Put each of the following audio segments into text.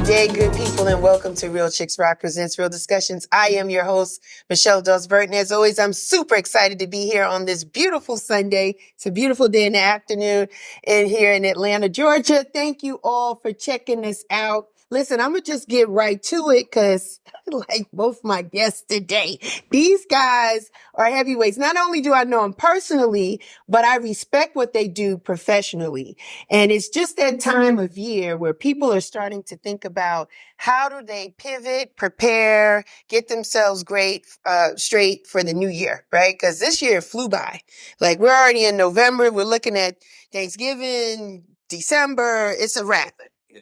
day, good people, and welcome to Real Chicks Rock Presents Real Discussions. I am your host, Michelle Dosbert, and as always, I'm super excited to be here on this beautiful Sunday. It's a beautiful day in the afternoon here in Atlanta, Georgia. Thank you all for checking us out. Listen, I'm going to just get right to it because like both my guests today, these guys are heavyweights. Not only do I know them personally, but I respect what they do professionally. And it's just that time of year where people are starting to think about how do they pivot, prepare, get themselves straight for the new year, right? Because this year flew by. Like we're already in November. We're looking at Thanksgiving, December. It's a wrap.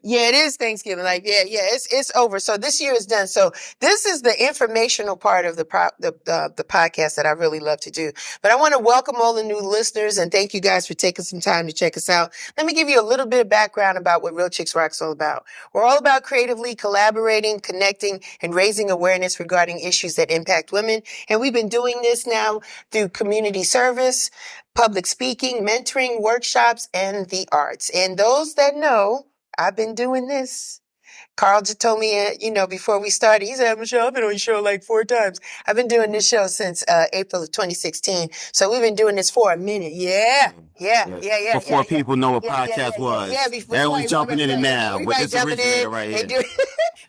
Yeah, it is Thanksgiving. Like, it's over. So this year is done. So this is the informational part of the podcast that I really love to do. But I want to welcome all the new listeners and thank you guys for taking some time to check us out. Let me give you a little bit of background about what Real Chicks Rock's all about. We're all about creatively collaborating, connecting, and raising awareness regarding issues that impact women. And we've been doing this now through community service, public speaking, mentoring, workshops, and the arts. And those that know, I've been doing this. Carl just told me, before we started, he said, Michelle, I've been on your show like 4 times. I've been doing this show since April of 2016. So we've been doing this for a minute. Yeah. Before people know what podcast was. Yeah, everyone's jumping in it now. Everybody jumping in right here.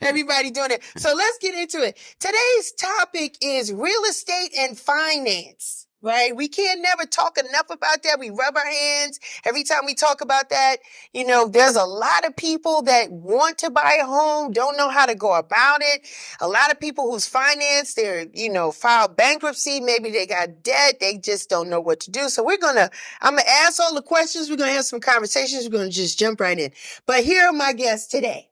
Everybody doing it. So let's get into it. Today's topic is real estate and finance. Right? We can't never talk enough about that. We rub our hands every time we talk about that. There's a lot of people that want to buy a home, don't know how to go about it. A lot of people who's financed, they're, filed bankruptcy. Maybe they got debt. They just don't know what to do. So I'm going to ask all the questions. We're going to have some conversations. We're going to just jump right in. But here are my guests today.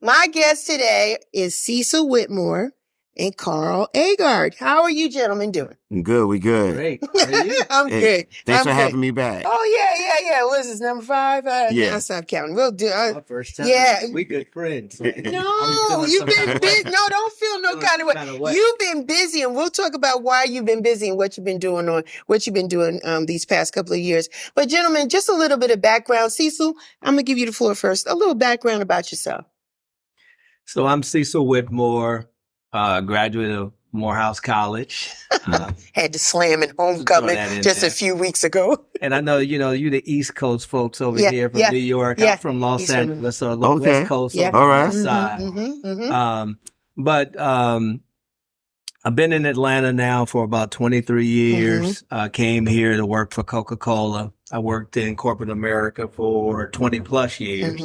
My guest today is Cecil Whitmore and Carl Agard. How are you gentlemen doing? Good, we good. Great. How are you? I'm good. Thanks for having me back. Oh, yeah. What is this, number 5? Yeah. I'll stop counting. We'll do My first time. Yeah. We good friends. No, you've been busy. No, don't feel no kind of way. You've been busy, and we'll talk about why you've been busy and what you've been doing these past couple of years. But gentlemen, just a little bit of background. Cecil, I'm going to give you the floor first. A little background about yourself. So I'm Cecil Whitmore, graduate of Morehouse College. Had to slam in homecoming just a few weeks ago. And I know, you the East Coast folks over here from New York. I'm from Los Angeles, so West Coast. Yeah. All right. Side. But I've been in Atlanta now for about 23 years. Came here to work for Coca-Cola. I worked in corporate America for 20 plus years.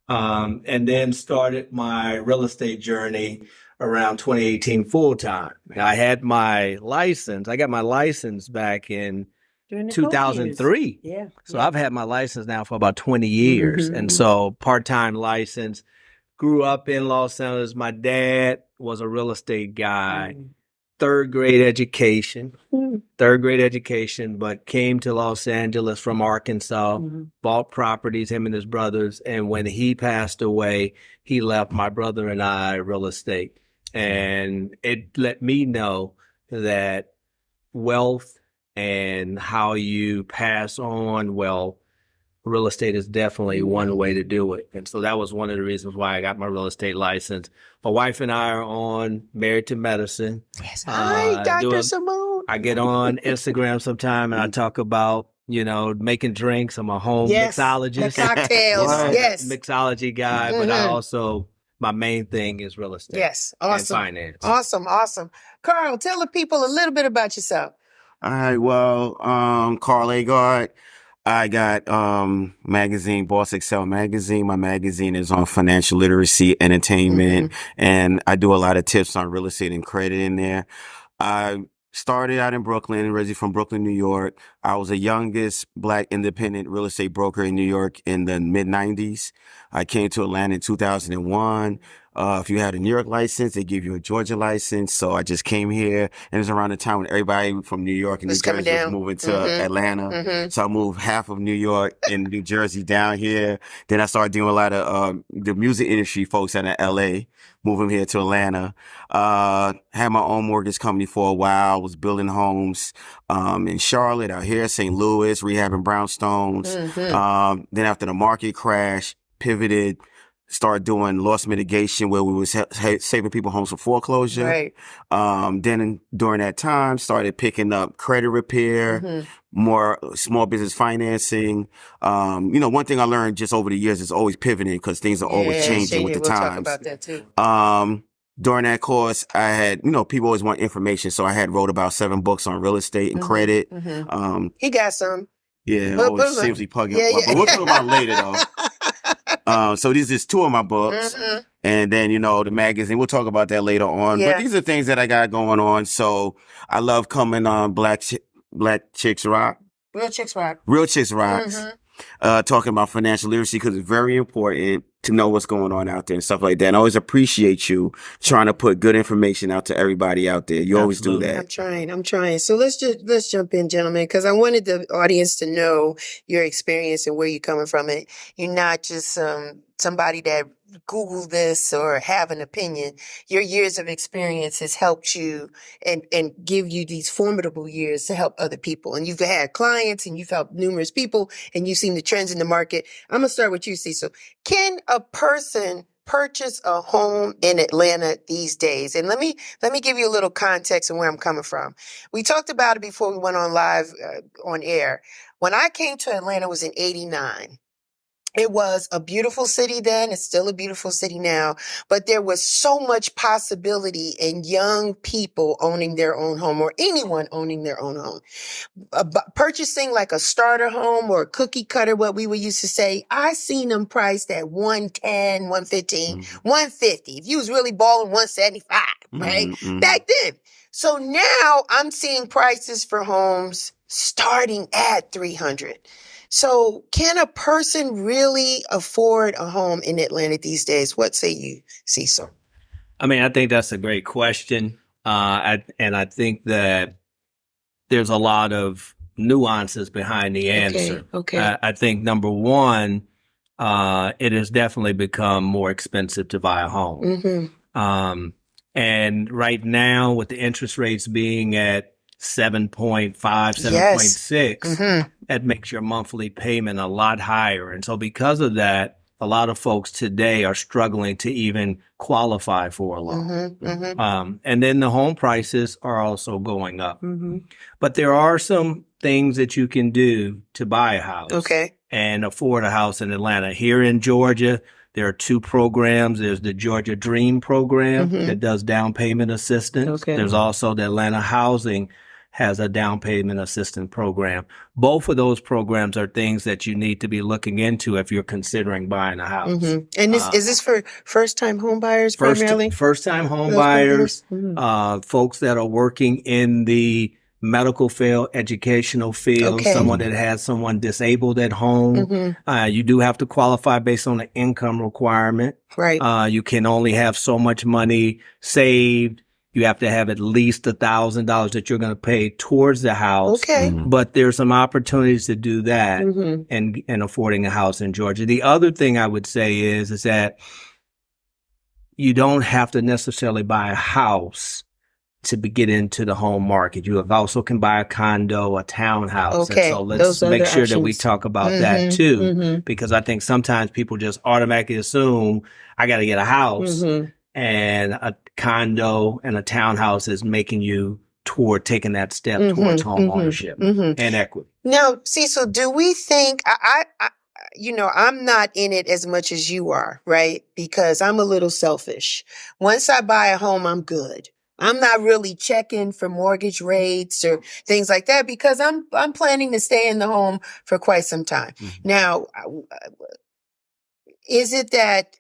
And then started my real estate journey around 2018 full time. I had my license. I got my license back in 2003. Yeah. So I've had my license now for about 20 years. And so part-time license. Grew up in Los Angeles. My dad was a real estate guy. Third grade education, but came to Los Angeles from Arkansas, bought properties, him and his brothers. And when he passed away, he left my brother and I real estate. And it let me know that wealth and how you pass on wealth, real estate is definitely one way to do it. And so that was one of the reasons why I got my real estate license. My wife and I are on Married to Medicine. Yes. Hi, Dr. Simone. I get on Instagram sometime and I talk about, making drinks. I'm a home mixologist. The cocktails. Yes. Mixology guy, but I also, my main thing is real estate. Yes. Awesome. And finance. Awesome. Carl, tell the people a little bit about yourself. All right, well, Carl Agard. I got magazine, Boss Excel magazine. My magazine is on financial literacy, entertainment, and I do a lot of tips on real estate and credit in there. I started out in Brooklyn, originally from Brooklyn, New York. I was the youngest Black independent real estate broker in New York in the mid-90s. I came to Atlanta in 2001. If you had a New York license, they give you a Georgia license. So I just came here, and it was around the time when everybody from New York and New Jersey was moving to Atlanta. So I moved half of New York and New Jersey down here. Then I started doing a lot of the music industry folks out of LA, moving here to Atlanta. Had my own mortgage company for a while. Was building homes in Charlotte, out here, St. Louis, rehabbing brownstones. Then after the market crash, pivoted start doing loss mitigation where we was saving people homes from foreclosure. Right. During that time, started picking up credit repair, more small business financing. One thing I learned just over the years is always pivoting because things are always changing with the we'll times. Talk about that too. During that course, I had, people always want information. So I had wrote about 7 books on real estate and credit. He got some. Yeah, always seems to be plugging up. But we'll talk about it later though. So these is 2 of my books. And then, the magazine, we'll talk about that later on. Yeah. But these are things that I got going on. So I love coming on Black Chicks Rock. Real Chicks Rock. Real Chicks Rocks. Talking about financial literacy because it's very important to know what's going on out there and stuff like that. And I always appreciate you trying to put good information out to everybody out there. You always do that. I'm trying. So let's jump in, gentlemen, because I wanted the audience to know your experience and where you're coming from. And you're not just somebody that Google this or have an opinion. Your years of experience has helped you and give you these formidable years to help other people. And you've had clients and you've helped numerous people and you've seen the trends in the market. I'm going to start with you, Cecil. Can a person purchase a home in Atlanta these days? And let me give you a little context of where I'm coming from. We talked about it before we went on live on air. When I came to Atlanta, it was in 89. It was a beautiful city then. It's still a beautiful city now. But there was so much possibility in young people owning their own home or anyone owning their own home. Purchasing like a starter home or a cookie cutter, what we would used to say, I seen them priced at 110, 115, 150. If you was really balling, 175, right? Back then. So now I'm seeing prices for homes starting at 300. So can a person really afford a home in Atlanta these days? What say you, Cecil? I mean, I think that's a great question. And I think that there's a lot of nuances behind the answer. Okay. I think number one, it has definitely become more expensive to buy a home. And right now with the interest rates being at 7.5, 7.6, that makes your monthly payment a lot higher. And so because of that, a lot of folks today are struggling to even qualify for a loan. And then the home prices are also going up. But there are some things that you can do to buy a house and afford a house in Atlanta. Here in Georgia, there are 2 programs. There's the Georgia Dream program that does down payment assistance. There's also the Atlanta Housing has a down payment assistance program. Both of those programs are things that you need to be looking into if you're considering buying a house. And is this for first-time home buyers primarily? First-time home buyers, folks that are working in the medical field, educational field, someone that has someone disabled at home. You do have to qualify based on the income requirement. Right. You can only have so much money saved. You have to have at least $1,000 that you're going to pay towards the house. But there's some opportunities to do that and affording a house in Georgia. The other thing I would say is that you don't have to necessarily buy a house to get into the home market. You also can buy a condo, a townhouse. And so let's make sure that we talk about that too, because I think sometimes people just automatically assume I got to get a house. And a condo and a townhouse is making you toward taking that step towards home ownership and equity. Now, Cecil, do we think, I'm not in it as much as you are, right? Because I'm a little selfish. Once I buy a home, I'm good. I'm not really checking for mortgage rates or things like that because I'm planning to stay in the home for quite some time. Now, is it that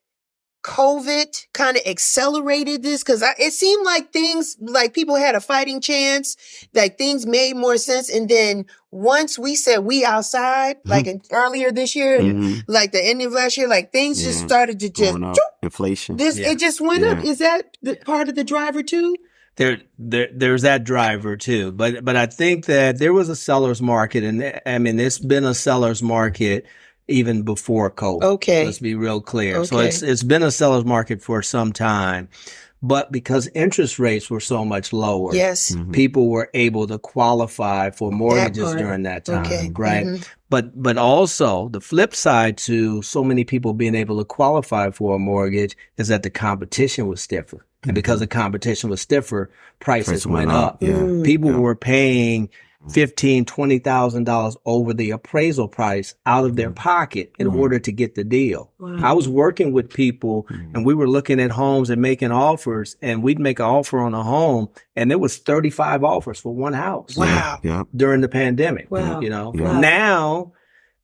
COVID kind of accelerated this? Because it seemed like things, like people had a fighting chance, like things made more sense. And then once we said we outside, like earlier this year, like the end of last year, like things just started to just, inflation. It just went up. Is that part of the driver too? There's that driver too. But I think that there was a seller's market, and I mean, it's been a seller's market even before COVID. Let's be real clear. So it's been a seller's market for some time. But because interest rates were so much lower, Yes. people were able to qualify for mortgages part. during that time, Okay. right? But also the flip side to so many people being able to qualify for a mortgage is that the competition was stiffer. And because the competition was stiffer, prices went up. Yeah. People were paying $15,000, $20,000 over the appraisal price out of their pocket in order to get the deal. I was working with people and we were looking at homes and making offers, and we'd make an offer on a home and there was 35 offers for one house. Wow. During the pandemic. Wow. You know, Wow. now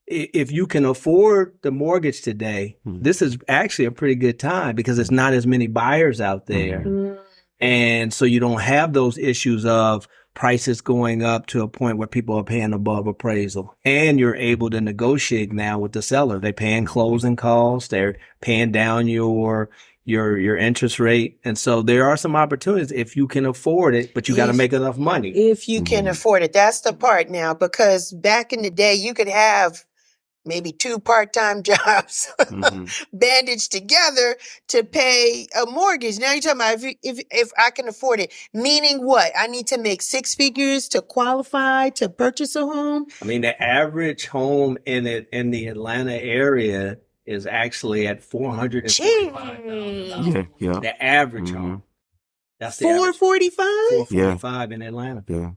if you can afford the mortgage today, this is actually a pretty good time because there's not as many buyers out there. And so you don't have those issues of prices going up to a point where people are paying above appraisal, and you're able to negotiate now with the seller. They're paying closing costs. They're paying down your interest rate. And so there are some opportunities if you can afford it, but you got to make enough money. If you can afford it. That's the part now, because back in the day, you could have maybe 2 part-time jobs bandaged together to pay a mortgage. Now you're talking about if I can afford it, meaning what? I need to make 6 figures to qualify to purchase a home? I mean, the average home in the Atlanta area is actually at $445,000. Yeah. The average home. That's the 445? 445 in Atlanta. Yeah.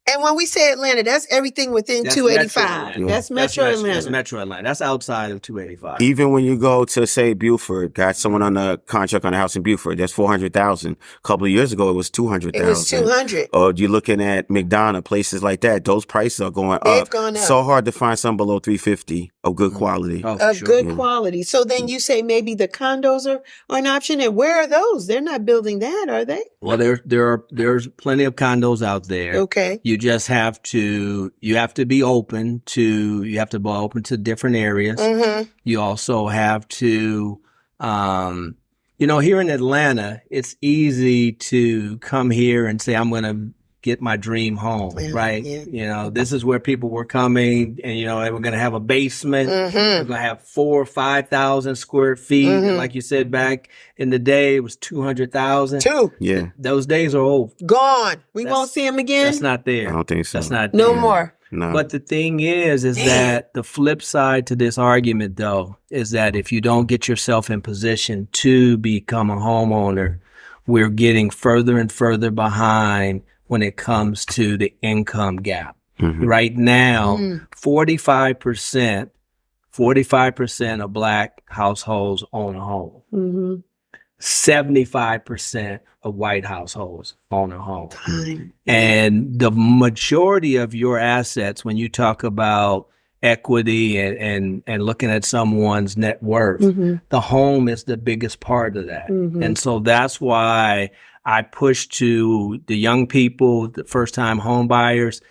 And when we say Atlanta, that's everything within That's 285. Metro That's Metro Atlanta. That's Metro Atlanta. That's outside of 285. Even when you go to, say, Buford, got someone on a contract on a house in Buford, that's $400,000. A couple of years ago, it was $200,000. It was 200. Or you're looking at McDonough, places like that. Those prices are going They've up. gone up. So hard to find some below $350 of good quality. Oh, Of sure. good quality. So then you say maybe the condos are an option. And where are those? They're not building that, are they? Well, there's plenty of condos out there. Okay. You just have to be open to different areas. You also have to, here in Atlanta, it's easy to come here and say, I'm going to get my dream home, right? Yeah. This is where people were coming and, we're going to have a basement. We're going to have 4,000 or 5,000 square feet. And like you said, back in the day, it was 200,000. Yeah. Those days are over. Gone. We won't see them again? That's not there. I don't think so. That's not No there. more. No. But the thing is that the flip side to this argument, though, is that if you don't get yourself in position to become a homeowner, we're getting further and further behind when it comes to the income gap. Right now, 45% of Black households own a home. 75% of white households own a home. And the majority of your assets, when you talk about equity and looking at someone's net worth, the home is the biggest part of that. And so that's why I push to the young people, the first-time home buyers,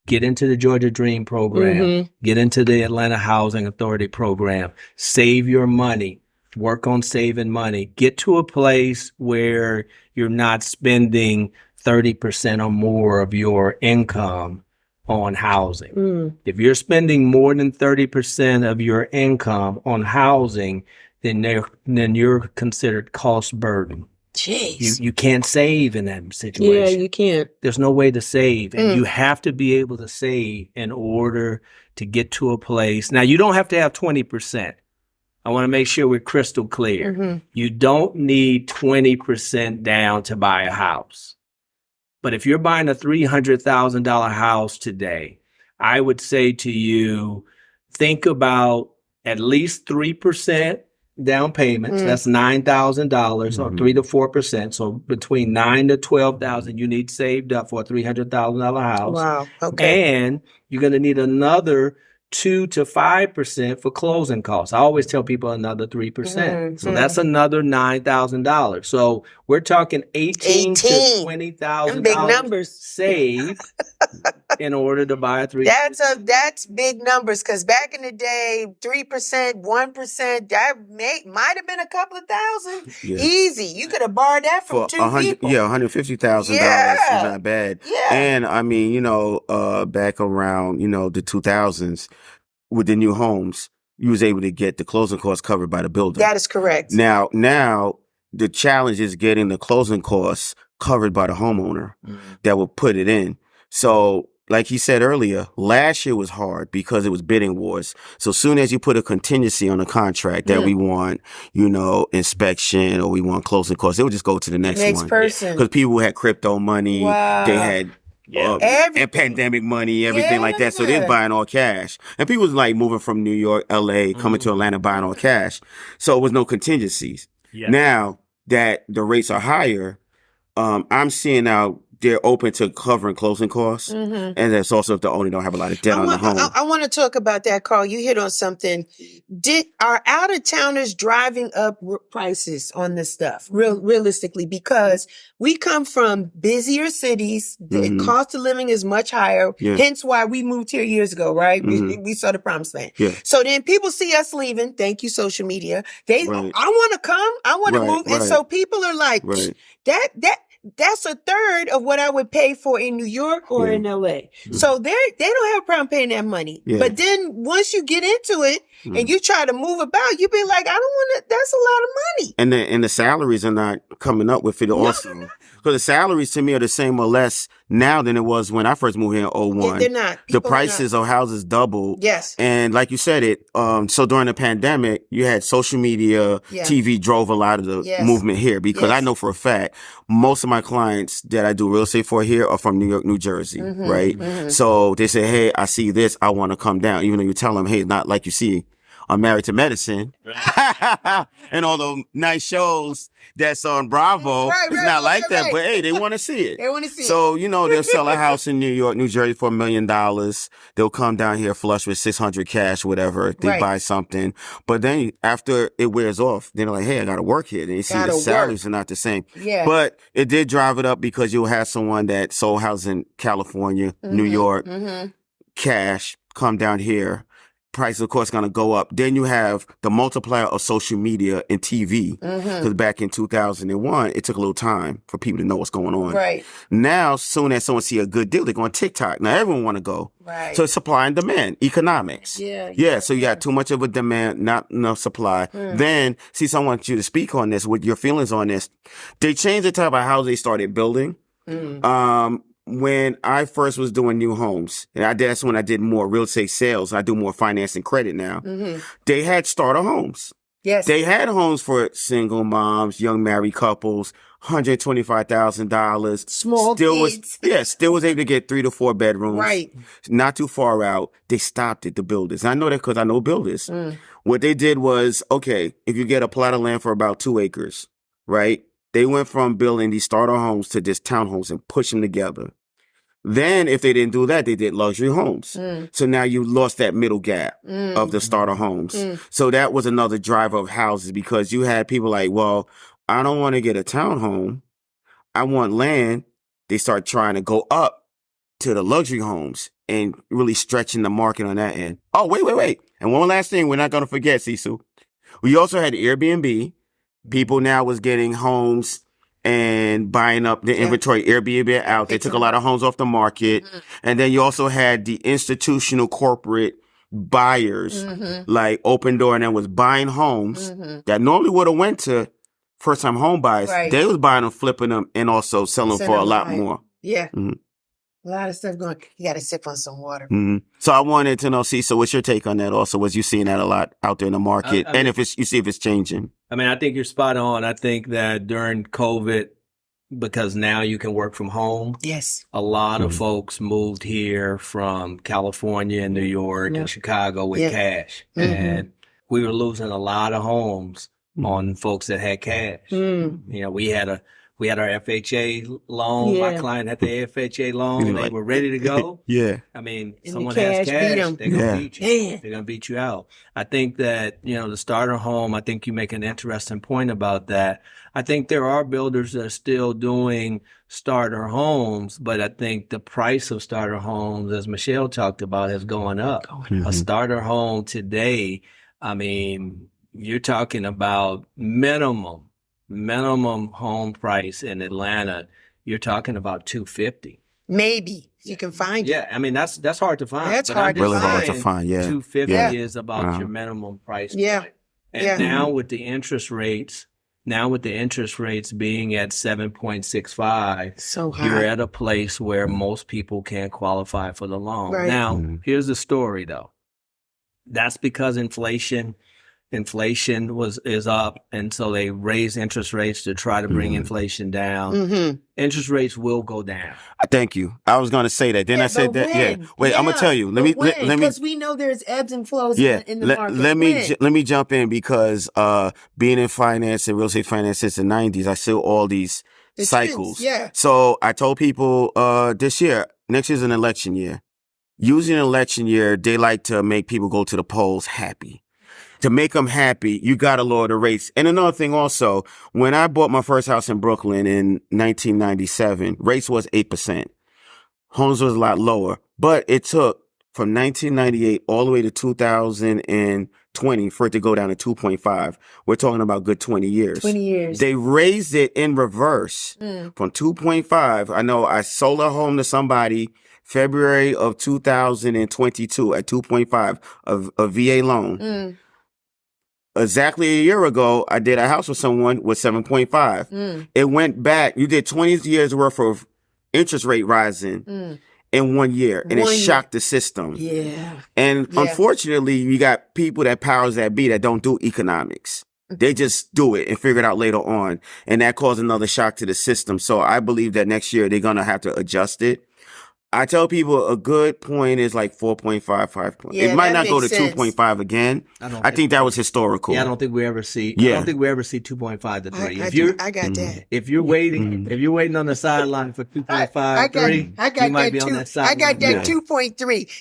get into the Georgia Dream program, get into the Atlanta Housing Authority program, save your money, work on saving money, get to a place where you're not spending 30% or more of your income on housing. If you're spending more than 30% of your income on housing, then you're considered cost burden. Jeez. You can't save in that situation. Yeah, you can't. There's no way to save. And you have to be able to save in order to get to a place. Now, you don't have to have 20%. I want to make sure we're crystal clear. You don't need 20% down to buy a house. But if you're buying a $300,000 house today, I would say to you, think about at least 3% down payments. That's $9,000 or 3 to 4%. So between $9,000 to $12,000 you need saved up for a $300,000 house. Wow. Okay. And you're going to need another 2 to 5% for closing costs. I always tell people another 3%. So that's another $9,000. So we're talking $18,000 to $20,000 big numbers saved in order to buy a 3%. That's big numbers, because back in the day, 3%, 1%, that might have been a couple of thousand. Easy. You could have borrowed that from two people. Yeah, $150,000 is not bad. Yeah. And I mean, back around, the 2000s with the new homes, you was able to get the closing costs covered by the builder. That is correct. Now the challenge is getting the closing costs covered by the homeowner that will put it in. So like he said earlier, last year was hard because it was bidding wars. So soon as you put a contingency on a contract that we want, inspection or we want closing costs, it would just go to the next one. person. Because people had crypto money, they had and pandemic money, everything like that. So they're buying all cash. And people was like moving from New York, LA, coming to Atlanta, buying all cash. So it was no contingencies. Now that the rates are higher, I'm seeing now they're open to covering closing costs. And that's also if the owner don't have a lot of debt on the home. I want to talk about that, Carl. You hit on something. Are out-of-towners driving up prices on this stuff, realistically? Because we come from busier cities. The cost of living is much higher. Hence why we moved here years ago, right? We saw the promised land. So then people see us leaving. Thank you, social media. I want to come. I want to move. And so people are like, that's a third of what I would pay for in New York or in LA. So they don't have a problem paying that money. But then once you get into it and you try to move about, you be like, I don't want to, that's a lot of money. And the salaries are not coming up with it also. Because the salaries to me are the same or less now than it was when I first moved here in 01. They're not. The prices of houses doubled. Yes. And like you said it, so during the pandemic, you had social media, TV drove a lot of the movement here because I know for a fact, most of my clients that I do real estate for here are from New York, New Jersey, right? So they say, hey, I see this, I want to come down. Even though you tell them, hey, it's not like you see on Married to Medicine and all those nice shows that's on Bravo. It's not like that, but hey, they want to see it. They want to see it. So, they'll sell a house in New York, New Jersey for $1 million. They'll come down here flush with 600 cash, whatever. They buy something. But then after it wears off, they're like, hey, I got to work here. Then you see the salaries are not the same. But it did drive it up because you'll have someone that sold houses in California, New York, cash, come down here. Price, of course, going to go up. Then you have the multiplier of social media and TV. Because back in 2001, it took a little time for people to know what's going on. Right. Now, soon as someone see a good deal, they go on TikTok. Now, everyone want to go. Right. So it's supply and demand, economics. Yeah. So you got too much of a demand, not enough supply. Then, Cecil, I want you to speak on this, with your feelings on this. They changed the type of house they started building. When I first was doing new homes, and that's when I did more real estate sales. I do more finance and credit now. They had starter homes. Yes. They had homes for single moms, young married couples, $125,000. Small kids. Still was able to get 3 to 4 bedrooms. Right. Not too far out. They stopped it, the builders. I know that because I know builders. What they did was, okay, if you get a plot of land for about 2 acres, right? They went from building these starter homes to just townhomes and push them together. Then, if they didn't do that, they did luxury homes. So now you lost that middle gap of the starter homes. So that was another driver of houses because you had people like, well, I don't want to get a townhome. I want land. They start trying to go up to the luxury homes and really stretching the market on that end. Oh, wait. And one last thing we're not going to forget, Cecil. We also had Airbnb. People now was getting homes and buying up the inventory, Airbnb out. They took a lot of homes off the market. And then you also had the institutional corporate buyers like Open Door and then was buying homes that normally would have went to first time home buyers. They was buying them, flipping them, and also selling for a lot more. A lot of stuff going. You got to sip on some water. So I wanted to know, Cecil, what's your take on that? Also, was you seeing that a lot out there in the market, and if you see if it's changing? I mean, I think you're spot on. I think that during COVID, because now you can work from home. Yes. A lot of folks moved here from California and New York and Chicago with cash, and we were losing a lot of homes on folks that had cash. We had our FHA loan. My client had the FHA loan. They were ready to go. I mean, someone has cash, they're going to beat you. They're going to beat you out. I think that, the starter home, I think you make an interesting point about that. I think there are builders that are still doing starter homes, but I think the price of starter homes, as Michelle talked about, has gone up. A starter home today, I mean, you're talking about minimum home price in Atlanta, you're talking about $250. Maybe you can find it. Yeah, I mean that's hard to find. That's hard to find. Yeah, $250 is about your minimum price. Yeah, point. And now with the interest rates, Now with the interest rates being at 7.65, So high. you're at a place where most people can't qualify for the loan. Right. Now, here's the story though. That's because inflation is up, and so they raise interest rates to try to bring inflation down. Interest rates will go down. Thank you. I was going to say that. Then I said that. Yeah. Wait, I'm going to tell you. Let me. Because we know there's ebbs and flows in the market. Let me jump in because being in finance and real estate finance since the 90s, I see all these cycles. Yeah. So I told people next year's an election year. Using an election year, they like to make people go to the polls happy. To make them happy, you got to lower the rates. And another thing also, when I bought my first house in Brooklyn in 1997, rates was 8%. Homes was a lot lower. But it took from 1998 all the way to 2020 for it to go down to 2.5. We're talking about good 20 years. 20 years. They raised it in reverse from 2.5. I know I sold a home to somebody February of 2022 at 2.5 of a VA loan. Exactly a year ago, I did a house with someone with 7.5. It went back. You did 20 years worth of interest rate rising in 1 year, and it shocked the system. Yeah. And unfortunately, you got people that powers that be that don't do economics. They just do it and figure it out later on. And that caused another shock to the system. So I believe that next year they're going to have to adjust it. I tell people a good point is like 4.5, 5 points. Yeah, it might not go to sense. 2.5 again. I think that was historical. Yeah, I don't think we ever see. Yeah. I don't think we ever see 2.5 to 3. I got that. If you're waiting on the sideline for 2.5, 3, I got you might that be on that sideline. I got that 2.3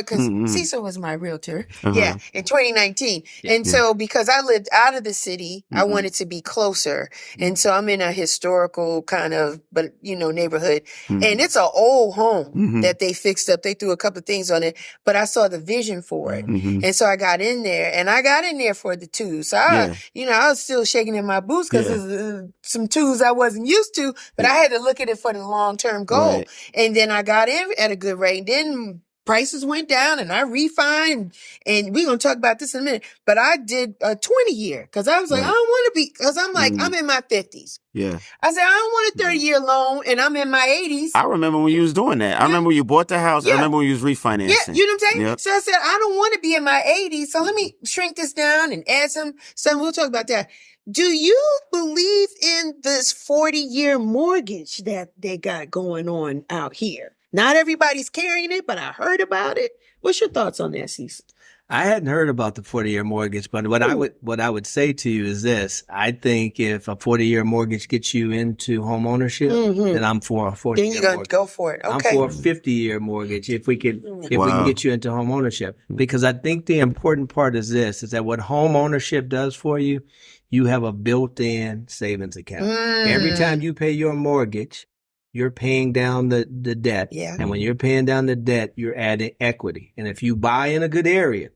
because Cecil was my realtor. Yeah, in 2019, and so because I lived out of the city, I wanted to be closer, and so I'm in a historical kind of, neighborhood, and it's an old home that they fixed up. They threw a couple of things on it, but I saw the vision for it, and so I got in there, and I got in there for the twos. So I was still shaking in my boots because there's some twos I wasn't used to, but I had to look at it for the long-term goal. Right. And then I got in at a good rate. Then prices went down and I refined, and we're going to talk about this in a minute, but I did a 20-year because I was like, I don't want to be, because I'm like, I'm in my 50s. Yeah. I said, I don't want a 30-year loan and I'm in my 80s. I remember when you was doing that. I remember when you bought the house. I remember when you was refinancing. Yeah, you know what I'm saying? Yep. So I said, I don't want to be in my 80s, so let me shrink this down and add some. We'll talk about that. Do you believe in this 40-year mortgage that they got going on out here? Not everybody's carrying it, but I heard about it. What's your thoughts on that, Cecil? I hadn't heard about the 40-year mortgage, but what I would say to you is this. I think if a 40-year mortgage gets you into home ownership, then I'm for a 40-year mortgage. Then you're going to go for it. Okay. I'm for a 50-year mortgage if we can get you into home ownership. Because I think the important part is this, is that what home ownership does for you, you have a built-in savings account. Every time you pay your mortgage, you're paying down the debt. Yeah. And when you're paying down the debt, you're adding equity. And if you buy in a good area,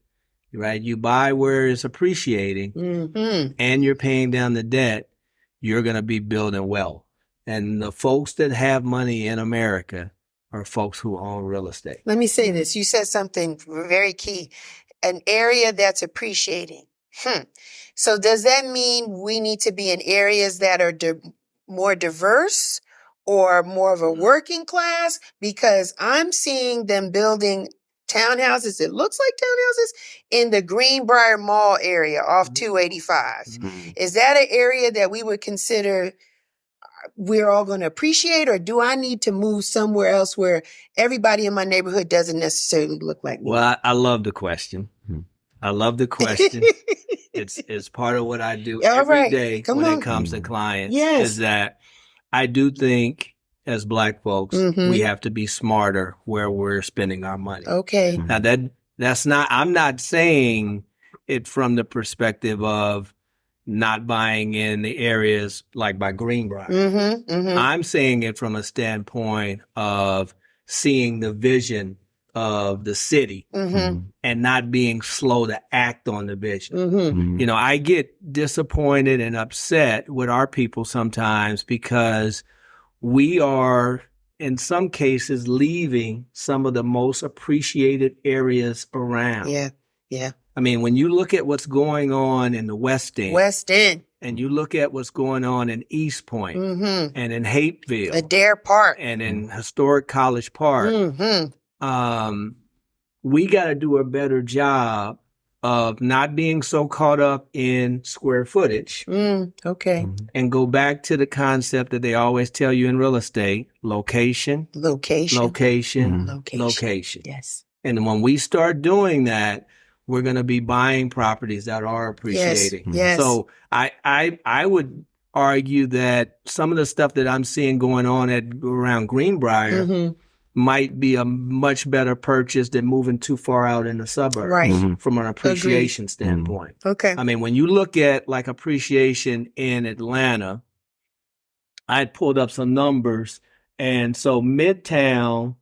right, you buy where it's appreciating and you're paying down the debt, you're going to be building wealth. And the folks that have money in America are folks who own real estate. Let me say this. You said something very key. An area that's appreciating. So does that mean we need to be in areas that are more diverse or more of a working class? Because I'm seeing them building townhouses. It looks like townhouses in the Greenbrier Mall area off 285. Is that an area that we would consider we're all going to appreciate, or do I need to move somewhere else where everybody in my neighborhood doesn't necessarily look like me? Well, I love the question. I love the question. It's part of what I do every day when it comes to clients. Is that I do think as Black folks, we have to be smarter where we're spending our money. Okay. Now that's not, I'm not saying it from the perspective of not buying in the areas like by Greenbrier. I'm saying it from a standpoint of seeing the vision of the city and not being slow to act on the vision. You know, I get disappointed and upset with our people sometimes because we are, in some cases, leaving some of the most appreciated areas around. Yeah. I mean, when you look at what's going on in the West End. and you look at what's going on in East Point and in Hapeville, Adair Park, and in historic College Park, we got to do a better job of not being so caught up in square footage. Okay. And go back to the concept that they always tell you in real estate: location. Yes. And when we start doing that, we're going to be buying properties that are appreciating. Yes. So I would argue that some of the stuff that I'm seeing going on around Greenbrier might be a much better purchase than moving too far out in the suburbs from an appreciation standpoint. Okay. I mean, when you look at like appreciation in Atlanta, I pulled up some numbers. And so Midtown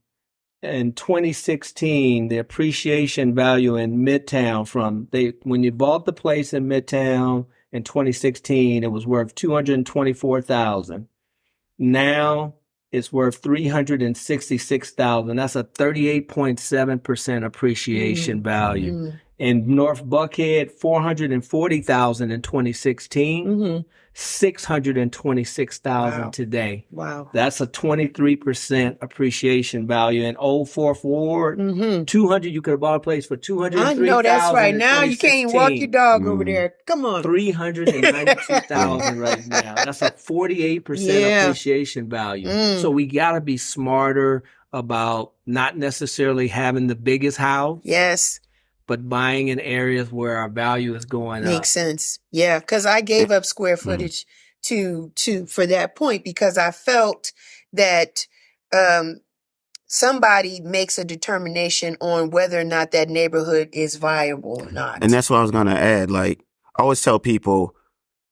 in 2016, the appreciation value in Midtown when you bought the place in Midtown in 2016, it was worth $224,000. Now it's worth $366,000. That's a 38.7% appreciation value. In North Buckhead, $440,000 in 2016, $626,000 today. Wow. That's a 23% appreciation value. In Old Fourth Ward, 200. You could have bought a place for $203,000. I know that's right. Now you can't even walk your dog over there. Come on. $392,000 right now. That's a 48% appreciation value. So we got to be smarter about not necessarily having the biggest house. Yes. But buying in areas where our value is going up. Makes sense. Yeah, because I gave up square footage for that point, because I felt that somebody makes a determination on whether or not that neighborhood is viable or not. And that's what I was going to add. Like, I always tell people,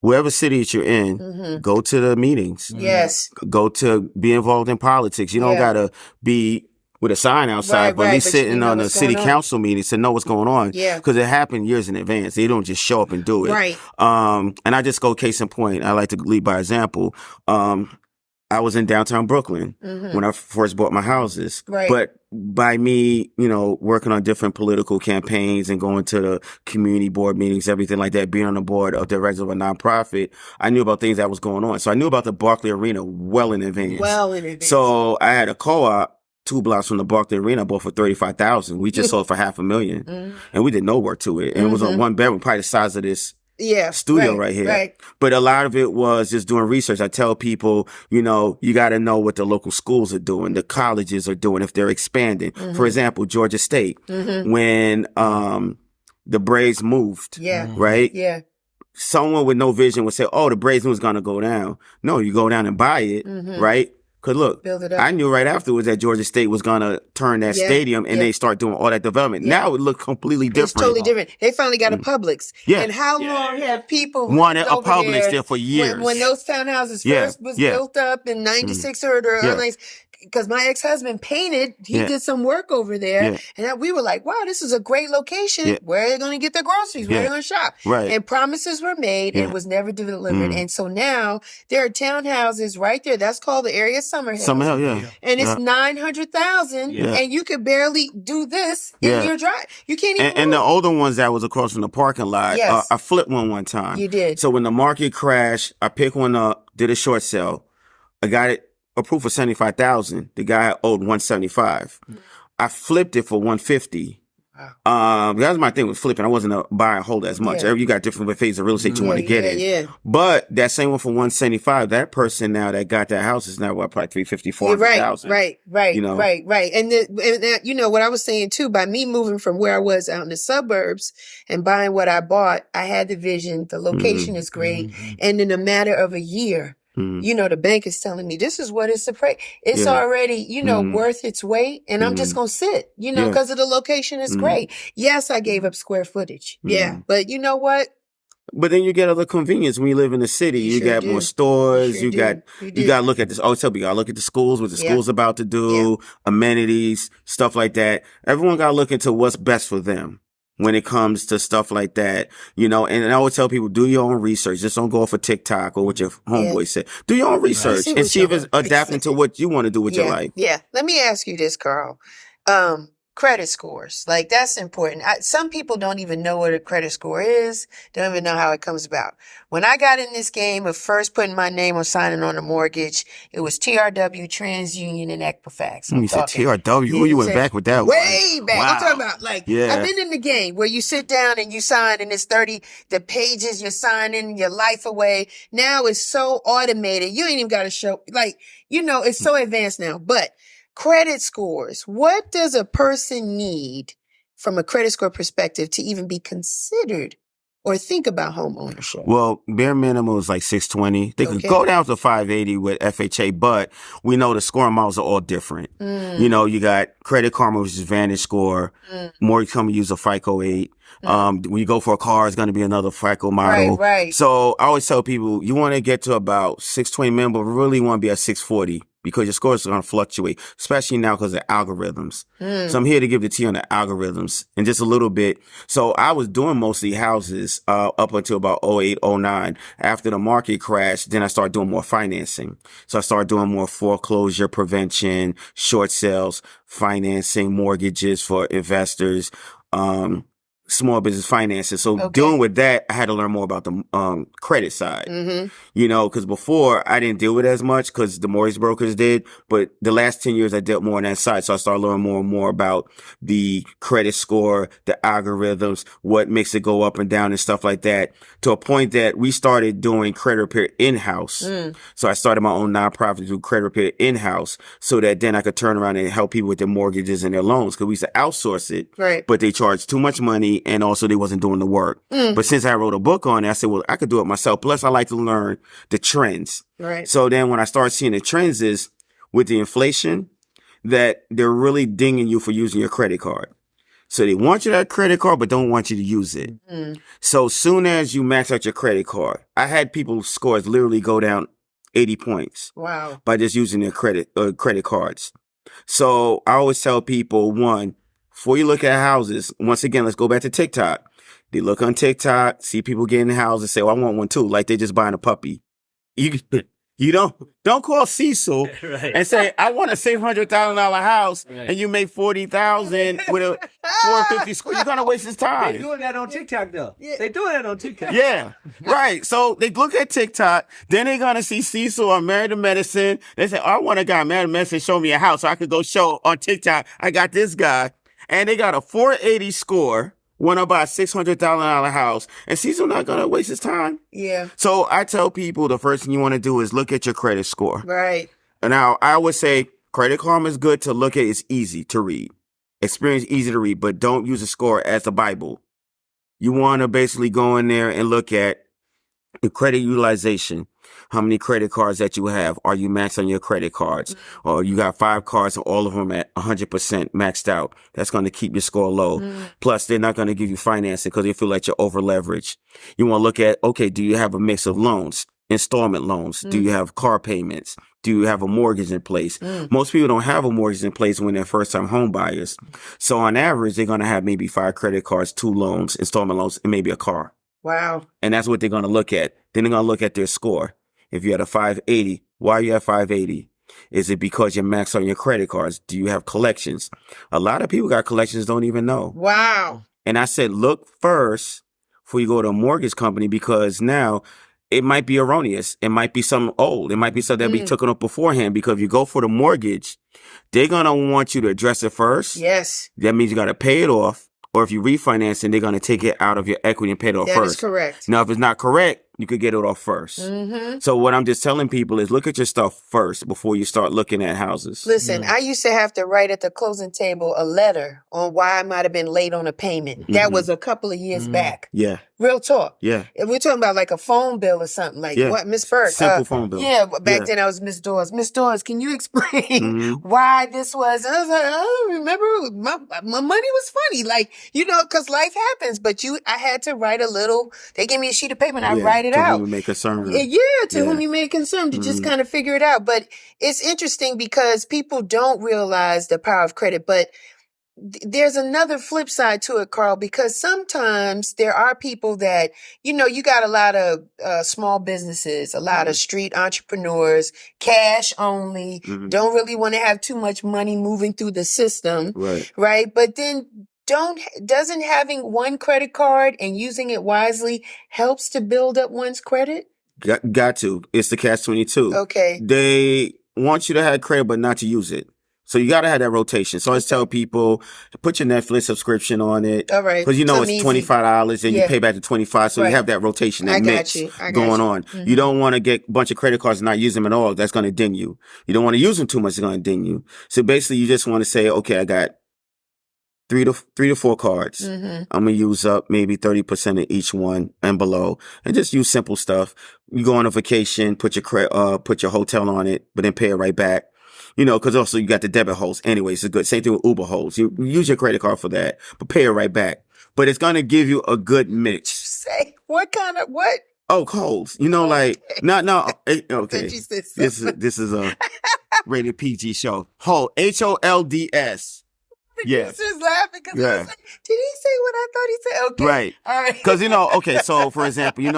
wherever city that you're in, go to the meetings. Yes. Go to be involved in politics. You don't got to be with a sign outside, but at least sitting on a city council meeting to know what's going on. Yeah. Because it happened years in advance. They don't just show up and do it. Right. And I just go case in point. I like to lead by example. I was in downtown Brooklyn when I first bought my houses. Right. But by me, working on different political campaigns and going to the community board meetings, everything like that, being on the board of directors of a nonprofit, I knew about things that was going on. So I knew about the Barclay Arena well in advance. So I had a co-op 2 blocks from the Barclay Arena, I bought for $35,000. We just sold for $500,000, and we did no work to it. And it was a 1-bedroom, probably the size of this studio right here. Right. But a lot of it was just doing research. I tell people, you got to know what the local schools are doing, the colleges are doing, if they're expanding. For example, Georgia State, when the Braves moved, right? Yeah. Someone with no vision would say, oh, the Braves was going to go down. No, you go down and buy it, right? Because look, I knew right afterwards that Georgia State was going to turn that stadium and they start doing all that development. Now it looked completely different. It's totally different. They finally got a Publix. Yeah. And how long have people wanted a Publix there for years? When those townhouses first was built up in 96 or because my ex-husband painted, he did some work over there. And we were like, wow, this is a great location. Where are they going to get their groceries? Where are they going to shop? Right. And promises were made and it was never delivered. And so now there are townhouses right there. That's called the area Summerhill. And it's 900,000 and you could barely do this in your drive. You can't even And the older ones that was across from the parking lot, I flipped one time. You did. So when the market crashed, I picked one up, did a short sale. I got it approved for $75,000. The guy owed $175. I flipped it for $150. That was my thing with flipping. I wasn't a buy and hold as much. You got different phases of real estate you want to get in. But that same one for $175, that person now that got that house is now probably $350,000, $400,000. Right. Right. And what I was saying too, by me moving from where I was out in the suburbs and buying what I bought, I had the vision. The location is great. And in a matter of a year, the bank is telling me this is what it's it's already, worth its weight. And I'm just going to sit, because of the location is great. Yes, I gave up square footage. Yeah. But you know what? But then you get other convenience when you live in the city. You got more stores. You got to look at this. Oh, tell me, you got to look at the schools, what the school's about to do, amenities, stuff like that. Everyone got to look into what's best for them when it comes to stuff like that, and I always tell people, do your own research. Just don't go off of TikTok or what your homeboy said. Do your own research and see if it's adapting to what you want to do with your life. Yeah. Let me ask you this, Carl. credit scores. Like, that's important. Some people don't even know what a credit score is. Don't even know how it comes about. When I got in this game of first putting my name on signing on a mortgage, it was TRW, TransUnion, and Equifax. You said TRW. Who you went back with that way one? back. Wow. I'm talking about, like, I've been in the game where you sit down and you sign and it's 30, the pages you're signing your life away. Now it's so automated. You ain't even got to show, like, it's so advanced now. But credit scores, what does a person need from a credit score perspective to even be considered or think about home ownership? Well, bare minimum is like 620. They could go down to 580 with FHA, but we know the scoring models are all different. You got Credit Karma, which is Vantage Score. Mortgage company use a FICO 8. When you go for a car, it's going to be another FICO model. Right. So I always tell people, you want to get to about 620 minimum, but really want to be at 640 because your scores are going to fluctuate, especially now because of algorithms. So I'm here to give the tea on the algorithms and just a little bit. So I was doing mostly houses up until about 08, 09. After the market crashed, then I started doing more financing. So I started doing more foreclosure prevention, short sales, financing, mortgages for investors, small business finances. So dealing with that, I had to learn more about the credit side, because before I didn't deal with it as much because the mortgage brokers did. But the last 10 years, I dealt more on that side. So I started learning more and more about the credit score, the algorithms, what makes it go up and down and stuff like that, to a point that we started doing credit repair in-house. So I started my own nonprofit to do credit repair in-house so that then I could turn around and help people with their mortgages and their loans because we used to outsource it, but they charged too much money. And also they wasn't doing the work. But since I wrote a book on it, I said, well, I could do it myself. Plus, I like to learn the trends. So then when I started seeing the trends is with the inflation, that they're really dinging you for using your credit card. So they want you to have a credit card, but don't want you to use it. So soon as you max out your credit card, I had people's scores literally go down 80 points. Wow. By just using their credit cards. So I always tell people, one, before you look at houses, once again, let's go back to TikTok. They look on TikTok, see people getting houses, say, well, I want one too. Like they're just buying a puppy. You don't call Cecil and say, I want a $600,000 house and you make $40,000 with a 450 square. You're going to waste his time. They're doing that on TikTok though. They're doing that on TikTok. Yeah, right. So they look at TikTok, then they're going to see Cecil on Married to Medicine. They say, oh, I want a guy Married to Medicine, show me a house so I could go show on TikTok. I got this guy. And they got a 480 score, want to buy a $600,000 house, and Cecil not going to waste his time. Yeah. So I tell people the first thing you want to do is look at your credit score. Right. Now, I would say Credit Karma is good to look at. It's easy to read. Experience easy to read, but don't use a score as the Bible. You want to basically go in there and look at the credit utilization. How many credit cards that you have? Are you maxed on your credit cards? Or you got 5 cards and all of them at 100% maxed out. That's going to keep your score low. Plus, they're not going to give you financing because they feel like you're over leveraged. You want to look at, okay, do you have a mix of loans, installment loans? Do you have car payments? Do you have a mortgage in place? Most people don't have a mortgage in place when they're first-time home buyers. So on average, they're going to have maybe 5 credit cards, 2 loans, installment loans, and maybe a car. Wow. And that's what they're going to look at. Then they're going to look at their score. If you had a 580, why are you at 580? Is it because you're maxed on your credit cards? Do you have collections? A lot of people got collections, don't even know. Wow. And I said, look first before you go to a mortgage company because now it might be erroneous. It might be something old. It might be something that be taken up beforehand because if you go for the mortgage, they're going to want you to address it first. Yes. That means you got to pay it off. Or if you refinance it, they're going to take it out of your equity and pay it off first. That is correct. Now, if it's not correct, you could get it off first. So what I'm just telling people is look at your stuff first before you start looking at houses. Listen, I used to have to write at the closing table a letter on why I might have been late on a payment. That was a couple of years back. Yeah. Real talk. Yeah. If we're talking about like a phone bill or something, like what, Miss Burke? Simple phone bill. Yeah, back then I was Miss Dawes. Miss Dawes, can you explain why this was? And I was like, I don't remember. My money was funny. Like, because life happens, but I had to write a little, they give me a sheet of paper and I write it out. To whom you may concern. To whom you may concern, to just kind of figure it out. But it's interesting because people don't realize the power of credit, but there's another flip side to it, Carl, because sometimes there are people that, you got a lot of small businesses, a lot of street entrepreneurs, cash only, don't really want to have too much money moving through the system, right? But then doesn't having one credit card and using it wisely helps to build up one's credit? Got to. It's the catch-22. Okay. They want you to have credit, but not to use it. So you got to have that rotation. So I always tell people, put your Netflix subscription on it. All right. Because it's $25 and you pay back to $25. So you have that rotation, that mix going on. You don't want to get a bunch of credit cards and not use them at all. That's going to ding you. You don't want to use them too much. It's going to ding you. So basically you just want to say, okay, I got three to four cards. I'm going to use up maybe 30% of each one and below, and just use simple stuff. You go on a vacation, put your hotel on it, but then pay it right back. Cause also you got the debit holds. Anyways, it's good. Same thing with Uber holds. You use your credit card for that, but pay it right back. But it's going to give you a good mix. Say what? Oh, holds. Okay. This is a rated PG show. Hold. HOLDS. Yeah. He's just laughing because did he say what I thought he said? Okay. Right. All right. Because, okay, so for example, you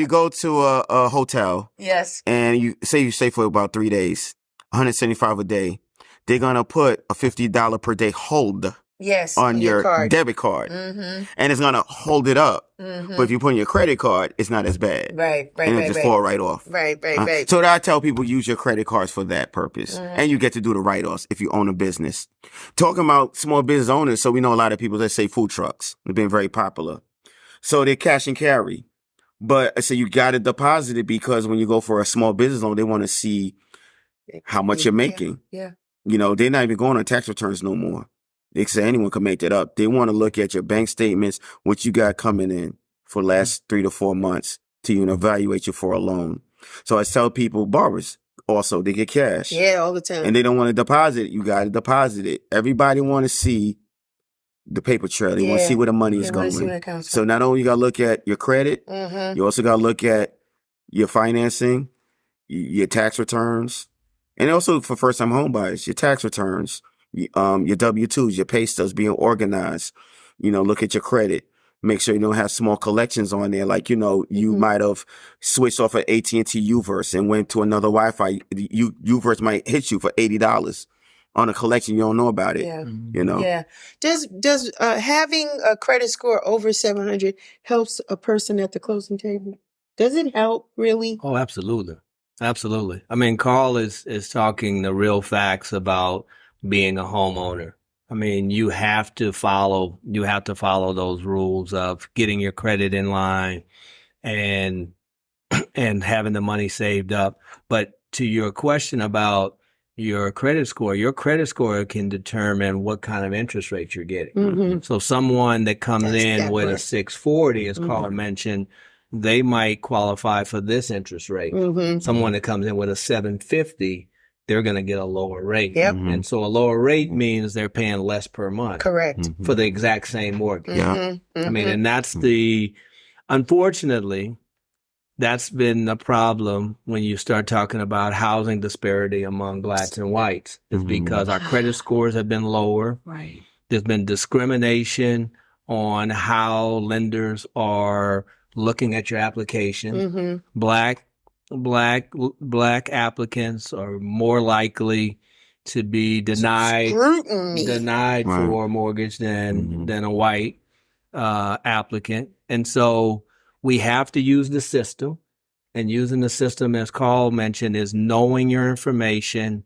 go to a hotel. Yes. And you stay for about 3 days, $175 a day. They're going to put a $50 per day hold. Yes. On your debit card. And it's going to hold it up. But if you put in your credit card, it's not as bad. Right. And it just fall right off. Right. So I tell people use your credit cards for that purpose. And you get to do the write-offs if you own a business. Talking about small business owners, so we know a lot of people that say food trucks. They've been very popular. So they're cash and carry. But I say you got to deposit it because when you go for a small business loan, they want to see how much you're making. Yeah. They're not even going on tax returns no more. They say anyone can make that up. They want to look at your bank statements, what you got coming in for the last 3 to 4 months to evaluate you for a loan. So I tell people, borrowers also, they get cash. Yeah, all the time. And they don't want to deposit it. You got to deposit it. Everybody want to see the paper trail. They want to see where the money is going. So not only you got to look at your credit, you also got to look at your financing, your tax returns, and also for first-time home buyers, your tax returns. Your W-2s, your pay stubs being organized. Look at your credit. Make sure you don't have small collections on there. Like, you might have switched off of AT&T U-verse and went to another Wi-Fi. U-verse might hit you for $80 on a collection. You don't know about it. Yeah. Yeah. Does having a credit score over 700 helps a person at the closing table? Does it help really? Oh, absolutely. Absolutely. I mean, Carl is talking the real facts about being a homeowner. I mean, you have to follow those rules of getting your credit in line and having the money saved up. But to your question about your credit score can determine what kind of interest rate you're getting. So someone that comes in with a 640, as Carl mentioned, they might qualify for this interest rate. Someone that comes in with a 750, they're going to get a lower rate. And so a lower rate means they're paying less per month. Correct. For the exact same mortgage. I mean, and that's unfortunately, that's been the problem when you start talking about housing disparity among blacks and whites, is because our credit scores have been lower. Right. There's been discrimination on how lenders are looking at your application. Black applicants are more likely to be denied for a mortgage than a white applicant. And so we have to use the system, and using the system, as Carl mentioned, is knowing your information,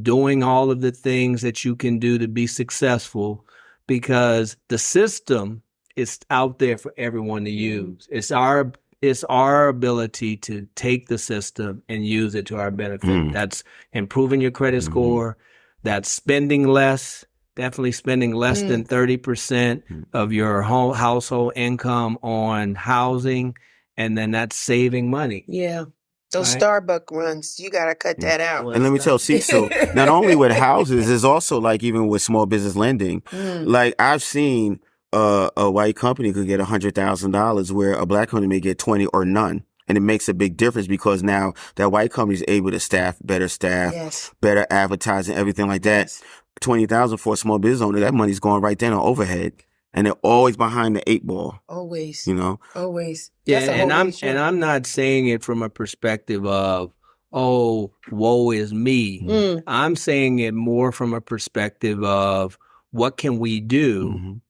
doing all of the things that you can do to be successful, because the system is out there for everyone to use. It's our ability to take the system and use it to our benefit. That's improving your credit score. That's spending less, definitely spending less than 30% of your whole household income on housing. And then that's saving money. Yeah. Those Starbucks runs, you got to cut that out. And let me tell Cecil, not only with houses, it's also like even with small business lending. Like I've seen a white company could get $100,000 where a black company may get 20 or none. And it makes a big difference because now that white company is able to better staff, better advertising, everything like that. $20,000 for a small business owner, that money's going right there on overhead. And they're always behind the 8 ball. Always. You know? Always. Yeah, That's a and whole issue. I'm not saying it from a perspective of, oh, woe is me. I'm saying it more from a perspective of what can we do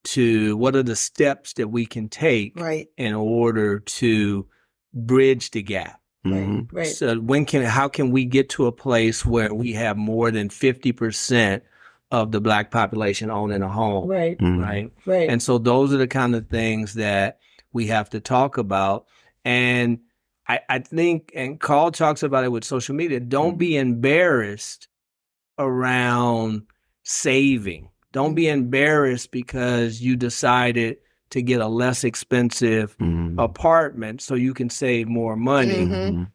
to, what are the steps that we can take in order to bridge the gap. Right. So how can we get to a place where we have more than 50% of the Black population owning a home? Right. Right. And so those are the kind of things that we have to talk about. And I think, and Carl talks about it with social media, don't be embarrassed around saving. Don't be embarrassed because you decided to get a less expensive apartment so you can save more money.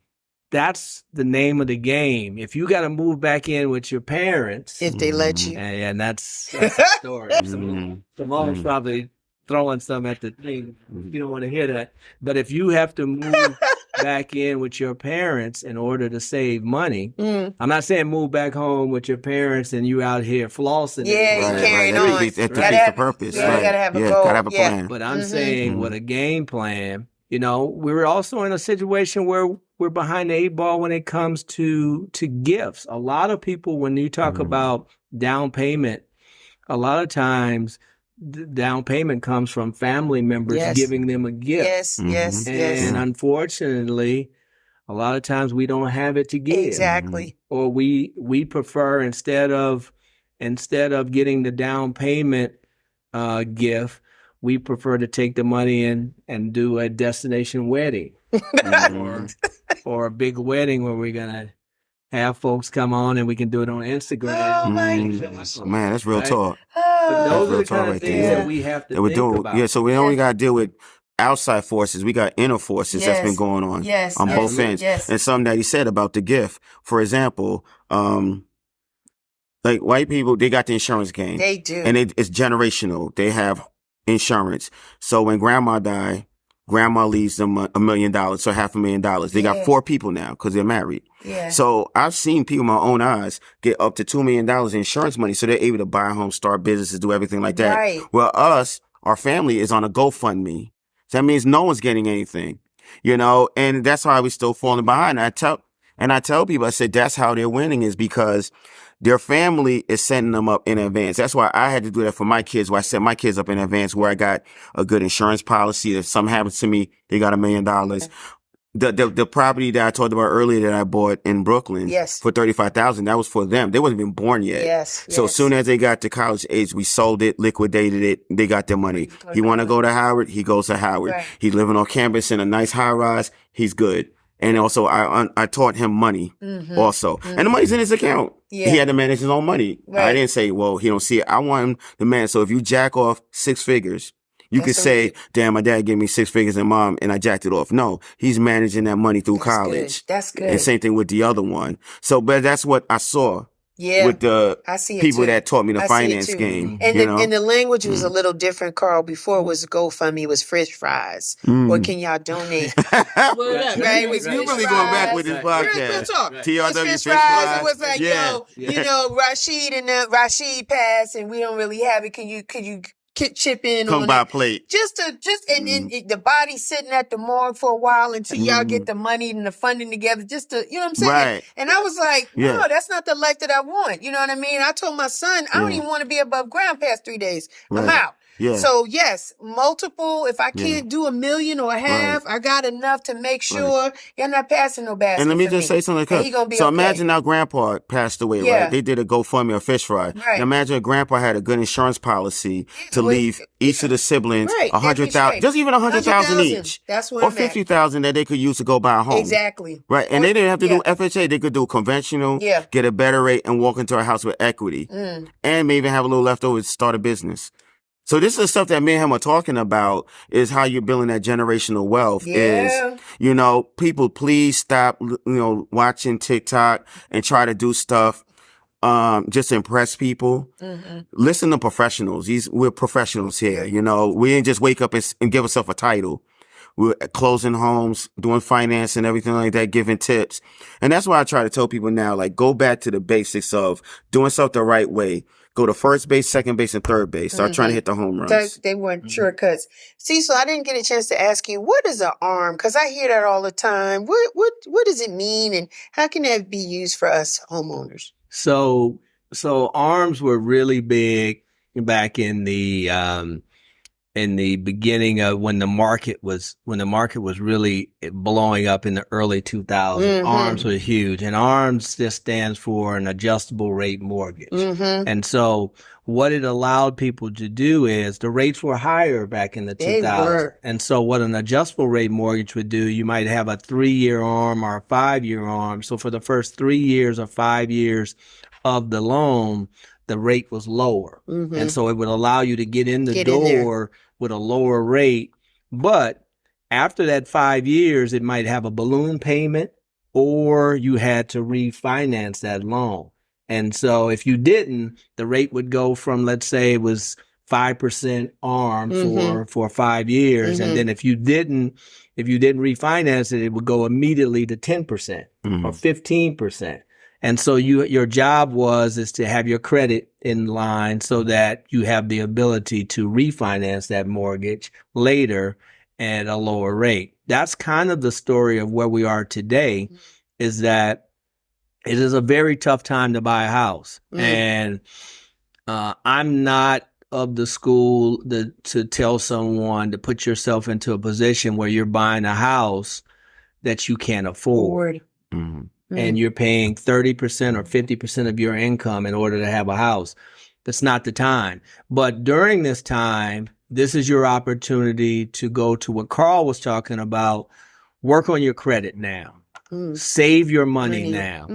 That's the name of the game. If you got to move back in with your parents, if they let you, and that's the story. Someone's probably throwing some at the thing. You don't want to hear that. But if you have to move back in with your parents in order to save money, I'm not saying move back home with your parents and you out here flossing. Yeah, you carrying on. That defeats the purpose. Yeah, you gotta have a goal. Gotta have a plan. But I'm saying with a game plan, you know, we're also in a situation where we're behind the 8 ball when it comes to gifts. A lot of people, when you talk about down payment, a lot of times the down payment comes from family members giving them a gift. Yes. And unfortunately, a lot of times we don't have it to give. Exactly. Or we prefer, instead of getting the down payment gift, we prefer to take the money and do a destination wedding or a big wedding where we're going to have folks come on and we can do it on Instagram. Oh, my man, that's real talk. But those are the kind of right things that we have to think about. Yeah, so we only got to deal with outside forces. We got inner forces that's been going on both ends. And something that he said about the gift. For example, like white people, they got the insurance game. They do. And it's generational. They have insurance. So when grandma died, grandma leaves them $1 million, so $500,000. They got 4 people now because they're married. Yeah. So I've seen people with my own eyes get up to $2 million in insurance money, so they're able to buy a home, start businesses, do everything like that. Right. Well, our family is on a GoFundMe. So that means no one's getting anything, you know, and that's why we're still falling behind. I tell people, I said, that's how they're winning, is because their family is setting them up in advance. That's why I had to do that for my kids, where I set my kids up in advance, where I got a good insurance policy. If something happens to me, they got $1 million. The property that I talked about earlier that I bought in Brooklyn for $35,000, that was for them. They wasn't even born yet. So as soon as they got to college age, we sold it, liquidated it. They got their money. He want to go to Howard, he goes to Howard. Right. He's living on campus in a nice high rise. He's good. And also, I taught him money also. And the money's in his account. He had to manage his own money. Right. I didn't say, well, he don't see it. I want him to manage. So if you jack off 6 figures, you could say, damn, my dad gave me 6 figures and mom, and I jacked it off. No, he's managing that money through college. That's good. And same thing with the other one. So, but that's what I saw. With the people that taught me the finance game. And the language was a little different, Carl. Before it was GoFundMe, it was French fries. What can y'all donate? Right? You really going back with this podcast. TRW French fries. It was like, you know, Rashid and Rashid passed and we don't really have it. Could you chip in come on by it? plate. And the body sitting at the morgue for a while until y'all get the money and the funding together, just to, you know what I'm saying? Right. And I was like, no, that's not the life that I want. You know what I mean? I told my son, I don't even want to be above ground past 3 days. I'm out. Yeah. So yes, multiple. If I can't do $1 million or a half, I got enough to make sure you're not passing no basket. And let me just say something. So imagine now Grandpa passed away, right? They did a GoFundMe or fish fry. Right. Now imagine if Grandpa had a good insurance policy to leave each of the siblings $100,000, just even $100,000 each, that's what, or $50,000 that they could use to go buy a home. Exactly. Right, and they didn't have to do FHA. They could do conventional, get a better rate, and walk into a house with equity, and maybe have a little leftover to start a business. So this is the stuff that me and him are talking about, is how you're building that generational wealth. Is, you know, people, please stop, you know, watching TikTok and try to do stuff just to impress people. Listen to professionals. We're professionals here. You know, we didn't just wake up and give ourselves a title. We were closing homes, doing finance and everything like that, giving tips. And that's why I try to tell people now, like, go back to the basics of doing stuff the right way. Go to first base, second base, and third base. Start trying to hit the home runs. They weren't shortcuts. Cecil, I didn't get a chance to ask you, what is an ARM? Because I hear that all the time. What does it mean, and how can that be used for us homeowners? So ARMs were really big back in the beginning of when the market was really blowing up in the early 2000s. ARMs were huge, and ARMs just stands for an adjustable rate mortgage. And so what it allowed people to do is the rates were higher back in the 2000s. And so what an adjustable rate mortgage would do, you might have a 3-year ARM or a 5-year ARM. So for the first 3 years or 5 years of the loan, the rate was lower. And so it would allow you to get in the door with a lower rate. But after that 5 years, it might have a balloon payment, or you had to refinance that loan. And so if you didn't, the rate would go from, let's say it was 5% ARM for 5 years. And then if you didn't refinance it, it would go immediately to 10% or 15%. And so your job is to have your credit in line so that you have the ability to refinance that mortgage later at a lower rate. That's kind of the story of where we are today, is that it is a very tough time to buy a house. And I'm not of the school to tell someone to put yourself into a position where you're buying a house that you can't afford. And you're paying 30% or 50% of your income in order to have a house. That's not the time. But during this time, this is your opportunity to go to what Carl was talking about. Work on your credit now. Save your money now.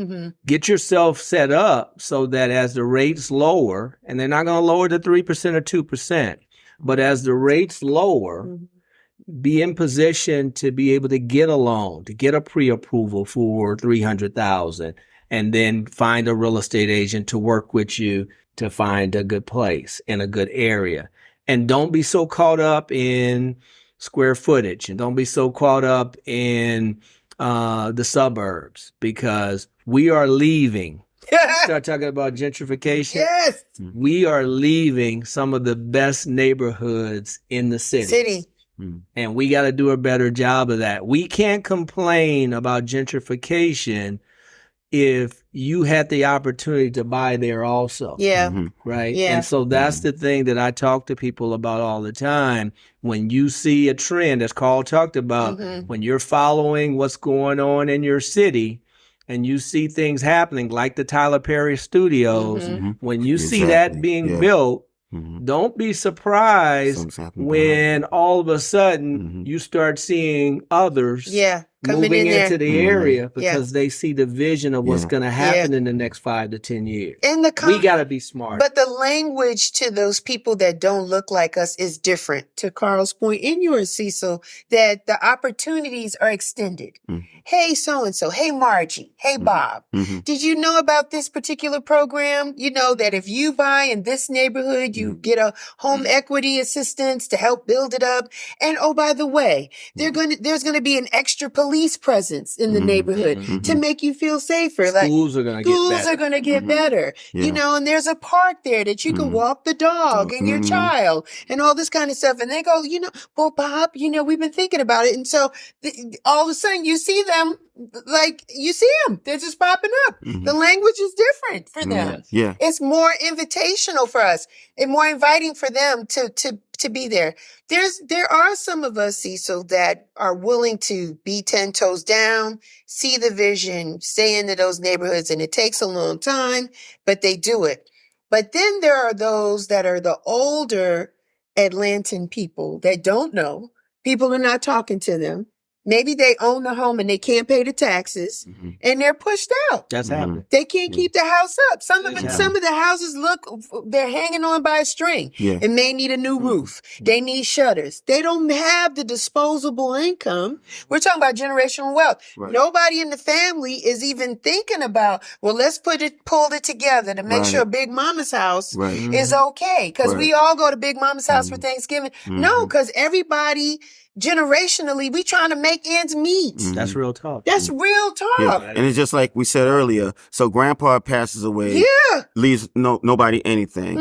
Get yourself set up so that as the rates lower, and they're not going to lower to 3% or 2%, but as the rates lower, be in position to be able to get a loan, to get a pre-approval for $300,000, and then find a real estate agent to work with you to find a good place in a good area. And don't be so caught up in square footage, and don't be so caught up in the suburbs, because we are leaving. Start talking about gentrification. Yes. We are leaving some of the best neighborhoods in the city. And we got to do a better job of that. We can't complain about gentrification if you had the opportunity to buy there also. Right? Yeah. And so that's the thing that I talk to people about all the time. When you see a trend, as Carl talked about, when you're following what's going on in your city, and you see things happening like the Tyler Perry Studios, when you see that being built, don't be surprised when all of a sudden you start seeing others moving into the area, because they see the vision of what's going to happen in the next 5 to 10 years. And we got to be smart. But the language to those people that don't look like us is different. To Carl's point, in yours, Cecil, that the opportunities are extended. Hey, so-and-so. Hey, Margie. Hey, Bob. Did you know about this particular program? You know that if you buy in this neighborhood, you get a home equity assistance to help build it up. And oh, by the way, there's going to be an extra police presence in the neighborhood to make you feel safer. Schools are going to get better. You know, and there's a park there that you can walk the dog and your child and all this kind of stuff. And they go, you know, well, Bob, you know, we've been thinking about it. And so all of a sudden you see them, they're just popping up. The language is different for them. It's more invitational for us and more inviting for them to be there. There are some of us, Cecil, that are willing to be 10 toes down, see the vision, stay into those neighborhoods, and it takes a long time, but they do it. But then there are those that are the older Atlantan people that don't know. People are not talking to them. Maybe they own the home and they can't pay the taxes and they're pushed out. That's happening. They can't keep the house up. Some of the houses they're hanging on by a string and may need a new roof. They need shutters. They don't have the disposable income. We're talking about generational wealth. Nobody in the family is even thinking about, well, let's pull it together to make sure Big Mama's house is okay. Cause we all go to Big Mama's house for Thanksgiving. No, cause everybody generationally, we trying to make ends meet. That's real talk. That's real talk. Yeah. And it's just like we said earlier. So grandpa passes away, leaves nobody anything.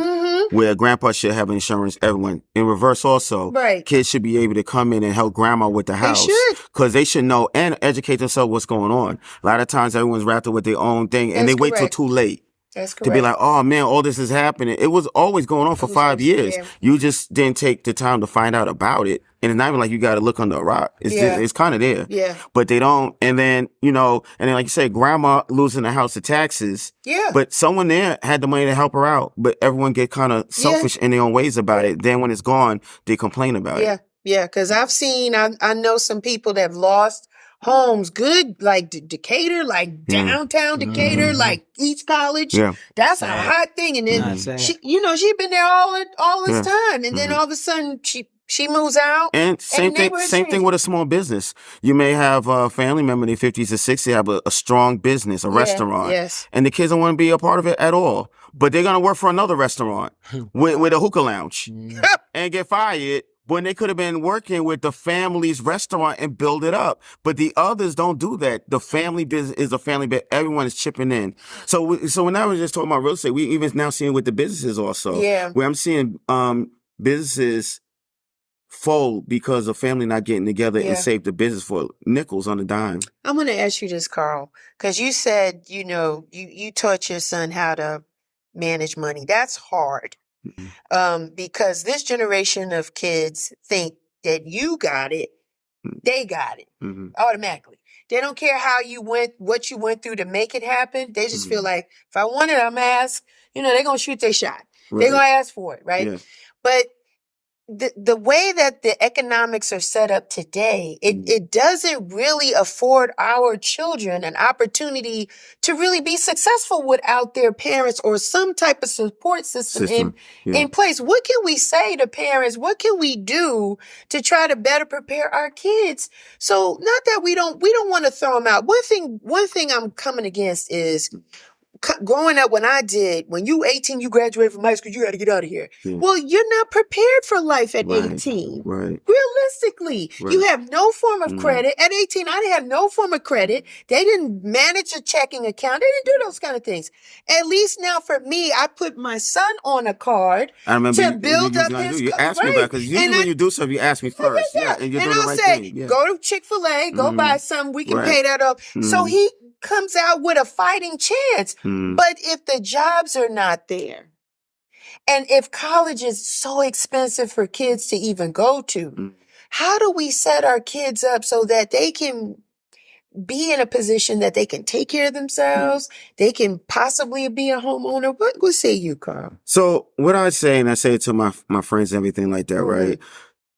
Where grandpa should have insurance, everyone. In reverse also, kids should be able to come in and help grandma with the house. Because they should know and educate themselves what's going on. A lot of times everyone's wrapped up with their own thing and they wait till too late. That's correct. To be like, oh man, all this is happening. It was always going on for 5 years. Yeah. You just didn't take the time to find out about it. And it's not even like you got to look under a rock. It's just, it's kind of there. Yeah. But they don't. And then, and then like you said, grandma losing the house to taxes. Yeah. But someone there had the money to help her out. But everyone get kind of selfish in their own ways about it. Then when it's gone, they complain about it. Yeah. Because I know some people that have lost homes, good, like Decatur, like downtown Decatur, like East College. Yeah. That's a hot thing. And then she'd been there all this time. And then all of a sudden she moves out. And same thing with a small business. You may have a family member in their 50s or 60s have a strong business, a restaurant. Yes. And the kids don't want to be a part of it at all. But they're going to work for another restaurant with a hookah lounge and get fired when they could have been working with the family's restaurant and build it up. But the others don't do that. The family business is a family business. Everyone is chipping in. So when I was just talking about real estate, we even now seeing with the businesses also. Yeah. Where I'm seeing businesses fold because of family not getting together and save the business for nickels on a dime. I'm going to ask you this, Carl, because you said, you taught your son how to manage money. That's hard. Because this generation of kids think that you got it, they got it automatically. They don't care what you went through to make it happen. They just feel like if I want it, I'm asked. They're gonna shoot their shot. They're gonna ask for it, right? Yeah. But the way that the economics are set up today, it doesn't really afford our children an opportunity to really be successful without their parents or some type of support system in place. What can we say to parents? What can we do to try to better prepare our kids? So not that we don't want to throw them out. One thing I'm coming against is growing up when you 18, you graduate from high school, you got to get out of here. Yeah. Well, you're not prepared for life at 18. Right. Realistically, you have no form of credit. At 18, I didn't have no form of credit. They didn't manage a checking account. They didn't do those kind of things. At least now for me, I put my son on a card to build up his. You asked me about, because usually when you do something, you ask me first. Yeah. And you're doing the right thing. Yeah. Go to Chick-fil-A, go buy something. We can pay that up. So he comes out with a fighting chance. But if the jobs are not there, and if college is so expensive for kids to even go to, how do we set our kids up so that they can be in a position that they can take care of themselves? They can possibly be a homeowner. What say you, Carl? So what I say, and I say it to my friends and everything like that, right?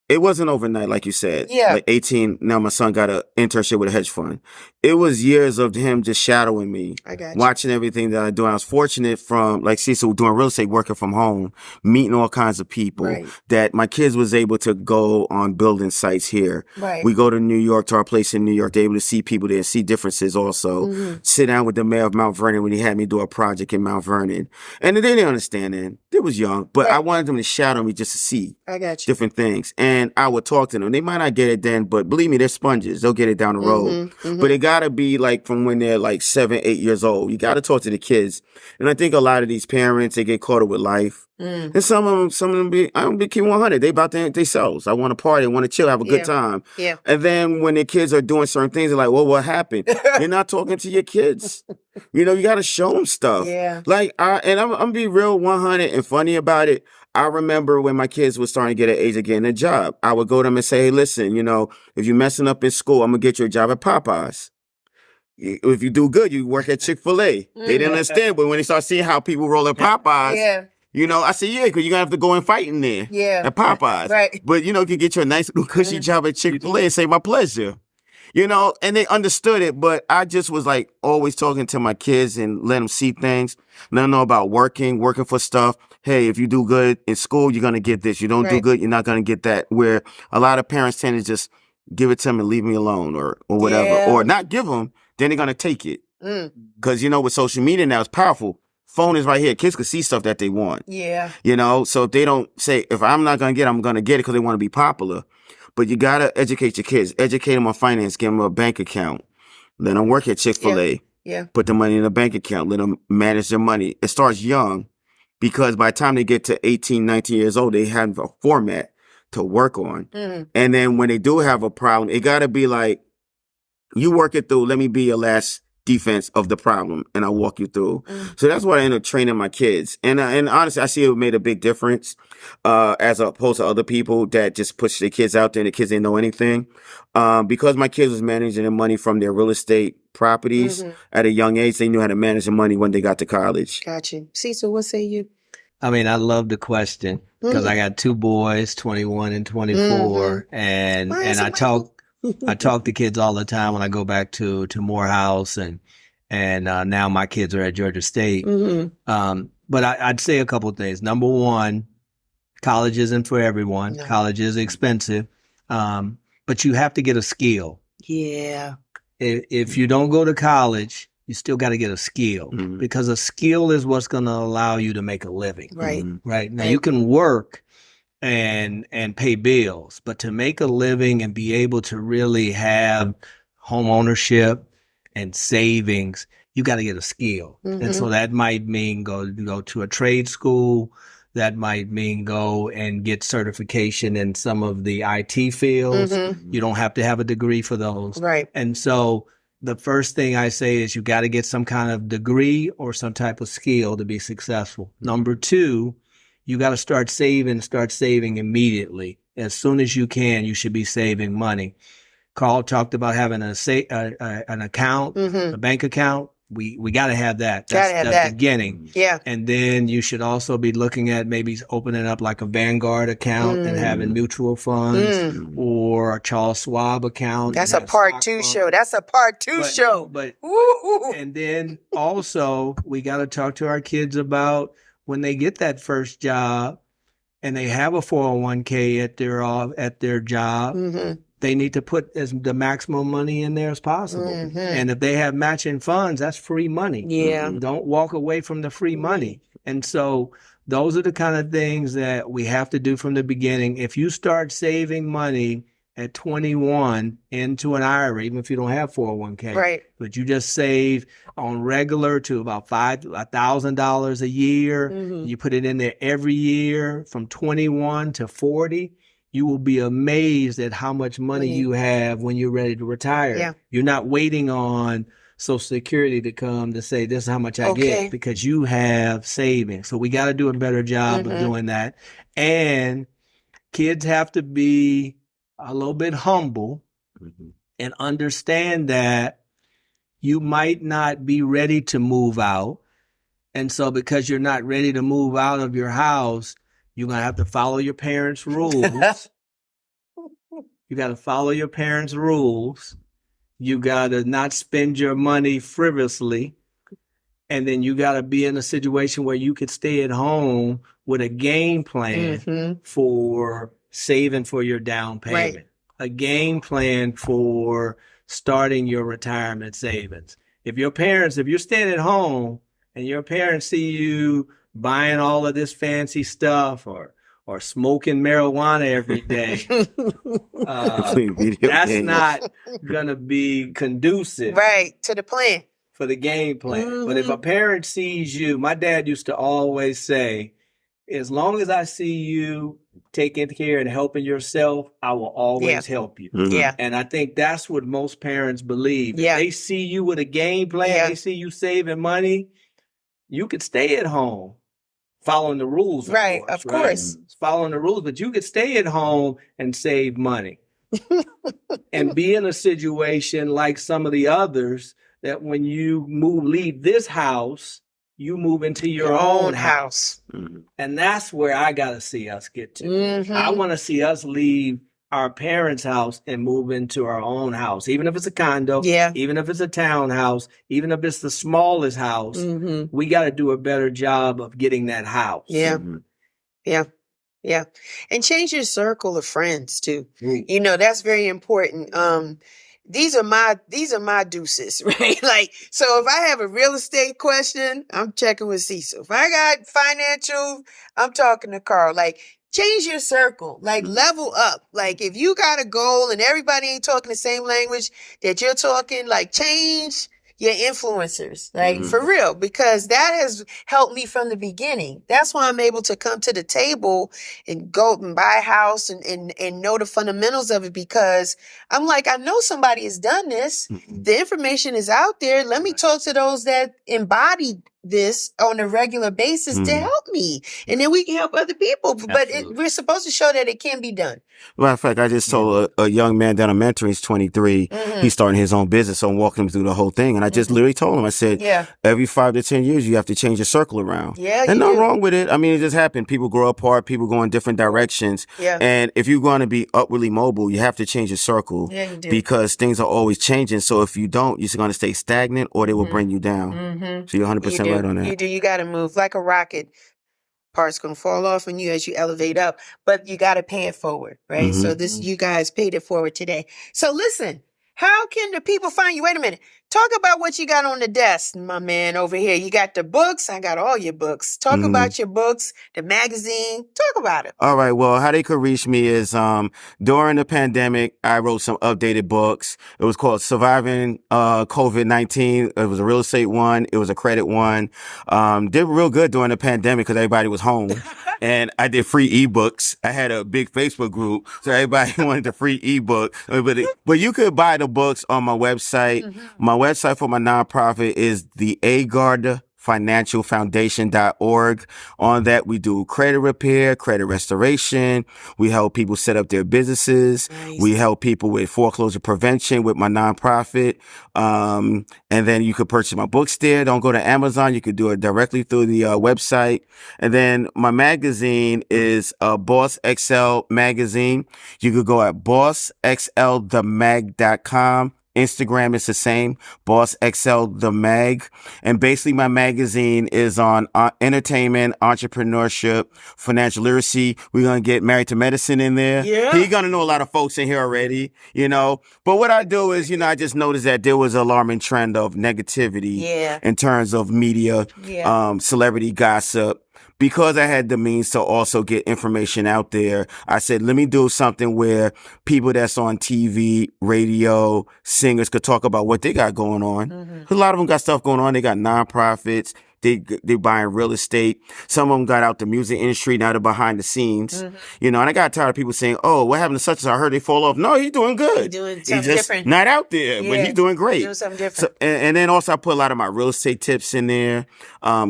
It wasn't overnight, like you said. Yeah. Like 18, now my son got an internship with a hedge fund. It was years of him just shadowing me. I got you. Watching everything that I do. And I was fortunate from, like Cecil, doing real estate, working from home, meeting all kinds of people, that my kids was able to go on building sites here. Right. We go to New York, to our place in New York. They're able to see people there, see differences also. Sit down with the mayor of Mount Vernon when he had me do a project in Mount Vernon. And they didn't understand it. They was young, but I wanted them to shadow me just to see different things. And I would talk to them. They might not get it then, but believe me, they're sponges. They'll get it down the road. But it gotta be like from when they're like 7, 8 years old. You gotta talk to the kids. And I think a lot of these parents, they get caught up with life. And some of them I don't be keeping 100. They about themselves. I want to party, I want to chill, have a good time. Yeah. And then when the kids are doing certain things, they're like, well, what happened? You're not talking to your kids. You got to show them stuff. Yeah. Like, and I'm going to be real 100 and funny about it. I remember when my kids were starting to get an age of getting a job, I would go to them and say, hey, listen, if you're messing up in school, I'm going to get you a job at Popeyes. If you do good, you work at Chick-fil-A. They didn't understand, but when they start seeing how people roll at Popeyes, I said, yeah, because you're going to have to go and fight in there at Popeyes. Right. But, you can get you a nice little cushy job at Chick-fil-A and say, my pleasure. And they understood it, but I just was like always talking to my kids and let them see things, let them know about working for stuff. Hey, if you do good in school, you're going to get this. You don't do good, you're not going to get that. Where a lot of parents tend to just give it to them and leave me alone or whatever, or not give them, then they're going to take it. Because, with social media now, it's powerful. Phone is right here. Kids can see stuff that they want. Yeah. So if they don't say, if I'm not going to get it, I'm going to get it because they want to be popular. But you got to educate your kids. Educate them on finance. Give them a bank account. Let them work at Chick-fil-A. Yeah. Put the money in a bank account. Let them manage their money. It starts young because by the time they get to 18, 19 years old, they have a format to work on. And then when they do have a problem, it got to be like, you work it through. Let me be your last defense of the problem, and I'll walk you through. So that's what I ended up training my kids. And honestly, I see it made a big difference as opposed to other people that just push their kids out there and the kids didn't know anything. Because my kids was managing their money from their real estate properties at a young age, they knew how to manage the money when they got to college. Got you. Cecil, what say you? I mean, I love the question because I got 2 boys, 21 and 24, and I talk to kids all the time when I go back to Morehouse and now my kids are at Georgia State. But I'd say a couple of things. Number one, college isn't for everyone. No. College is expensive, but you have to get a skill. Yeah. If you don't go to college, you still got to get a skill because a skill is what's going to allow you to make a living. Right. Right. Now you can work and pay bills, but to make a living and be able to really have home ownership and savings, you got to get a skill. And so that might mean go to a trade school. That might mean go and get certification in some of the IT fields. You don't have to have a degree for those. Right. And so the first thing I say is you got to get some kind of degree or some type of skill to be successful. Number 2, you got to start saving immediately. As soon as you can, you should be saving money. Carl talked about having an account, a bank account. We got to have that. That's the beginning. Yeah. And then you should also be looking at maybe opening up like a Vanguard account and having mutual funds or a Charles Schwab account. That's a part 2 show. That's a part 2 show. But and then also we got to talk to our kids about when they get that first job and they have a 401k at their job. They need to put the maximum money in there as possible. And if they have matching funds, that's free money. Yeah. Don't walk away from the free money. And so those are the kind of things that we have to do from the beginning. If you start saving money at 21 into an IRA, even if you don't have 401k, right, but you just save on regular to about $1,000 a year, you put it in there every year from 21 to 40, you will be amazed at how much money you have when you're ready to retire. Yeah. You're not waiting on Social Security to come to say, this is how much I get, because you have savings. So we got to do a better job of doing that. And kids have to be a little bit humble and understand that you might not be ready to move out. And so because you're not ready to move out of your house, you're going to have to follow your parents' rules. You got to follow your parents' rules. You got to not spend your money frivolously. And then you got to be in a situation where you could stay at home with a game plan for saving for your down payment, a game plan for starting your retirement savings. If you're staying at home and your parents see you buying all of this fancy stuff or smoking marijuana every day, that's not going to be conducive to the plan. For the game plan. But if a parent sees you, my dad used to always say, as long as I see you taking care and helping yourself, I will always help you. And I think that's what most parents believe. If they see you with a game plan, they see you saving money, you could stay at home following the rules. Of course. Following the rules, but you could stay at home and save money and be in a situation like some of the others that when you leave this house, you move into your own house. And that's where I got to see us get to. I want to see us leave our parents' house and move into our own house, even if it's a condo, even if it's a townhouse, even if it's the smallest house. We got to do a better job of getting that house. And change your circle of friends too. You know, that's very important. These are my deuces, right? Like, so if I have a real estate question, I'm checking with Cecil. If I got financial, I'm talking to Carl. Like, change your circle, like level up. Like if you got a goal and everybody ain't talking the same language that you're talking, like change your influencers, like for real, because that has helped me from the beginning. That's why I'm able to come to the table and go and buy a house and know the fundamentals of it, because I'm like, I know somebody has done this. The information is out there. Let me talk to those that embody this on a regular basis to help me. And then we can help other people. But we're supposed to show that it can be done. Matter of fact, I just told a young man that I'm mentoring, he's 23. He's starting his own business. So I'm walking him through the whole thing. And I just literally told him, I said, every 5 to 10 years, you have to change your circle around. And nothing wrong with it. I mean, it just happened. People grow apart. People go in different directions. And if you're going to be upwardly mobile, you have to change your circle because things are always changing. So if you don't, you're going to stay stagnant or they will bring you down. So you're 100% right on that. You do. You got to move like a rocket. Parts gonna fall off on you as you elevate up, but you got to pay it forward, right? So you guys paid it forward today. So listen, how can the people find you? Wait a minute. Talk about what you got on the desk, my man, over here. You got the books. I got all your books. Talk about your books, the magazine. Talk about it. All right. Well, how they could reach me is during the pandemic, I wrote some updated books. It was called Surviving COVID-19. It was a real estate one. It was a credit one. Did real good during the pandemic because everybody was home. And I did free ebooks. I had a big Facebook group, so everybody wanted the free ebook. But you could buy the books on my website. My website for my nonprofit is the Agard financialfoundation.org. On that, we do credit repair, credit restoration. We help people set up their businesses. We help people with foreclosure prevention with my nonprofit. And then you could purchase my books there. Don't go to Amazon. You could do it directly through the website. And then my magazine is Boss XL magazine. You could go at bossxlthemag.com. Instagram is the same, Boss XL the Mag. And basically my magazine is on entertainment, entrepreneurship, financial literacy. We're going to get Married to Medicine in there. You're going to know a lot of folks in here already, you know. But what I do is, I just noticed that there was an alarming trend of negativity in terms of media, celebrity gossip. Because I had the means to also get information out there, I said, let me do something where people that's on TV, radio, singers could talk about what they got going on. A lot of them got stuff going on. They got nonprofits. They buying real estate. Some of them got out the music industry. Now they're behind the scenes. And I got tired of people saying, oh, what happened to such and such? I heard they fall off. No, he's doing good. He's doing something he's just different. Not out there, but he's doing great. He's doing something different. So, and then also I put a lot of my real estate tips in there,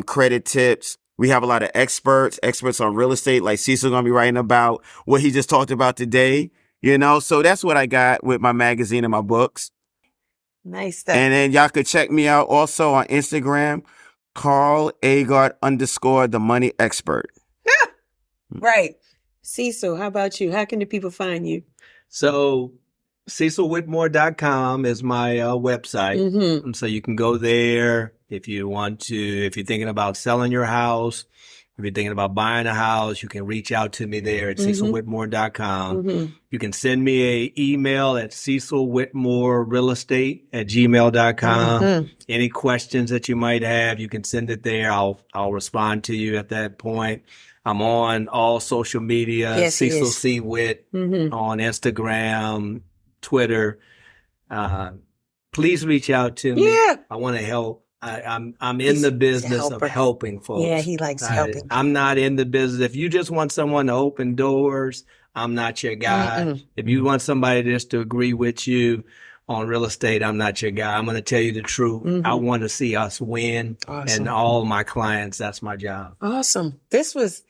credit tips. We have a lot of experts on real estate, like Cecil going to be writing about what he just talked about today, So that's what I got with my magazine and my books. Nice stuff. And then y'all could check me out also on Instagram, Carl Agard _ the money expert. Right. Cecil, how about you? How can the people find you? So CecilWhitmore.com is my website. So you can go there if you want to. If you're thinking about selling your house, if you're thinking about buying a house, you can reach out to me there at CecilWhitmore.com. You can send me an email at CecilWhitmoreRealestate@gmail.com. Any questions that you might have, you can send it there. I'll respond to you at that point. I'm on all social media, Cecil C. Witt on Instagram, Twitter. Please reach out to me. I want to help. I'm in the business of helping folks. Yeah, he likes helping. I'm not in the business. If you just want someone to open doors, I'm not your guy. If you want somebody just to agree with you on real estate, I'm not your guy. I'm going to tell you the truth. I want to see us win. And all my clients, that's my job. Awesome. This was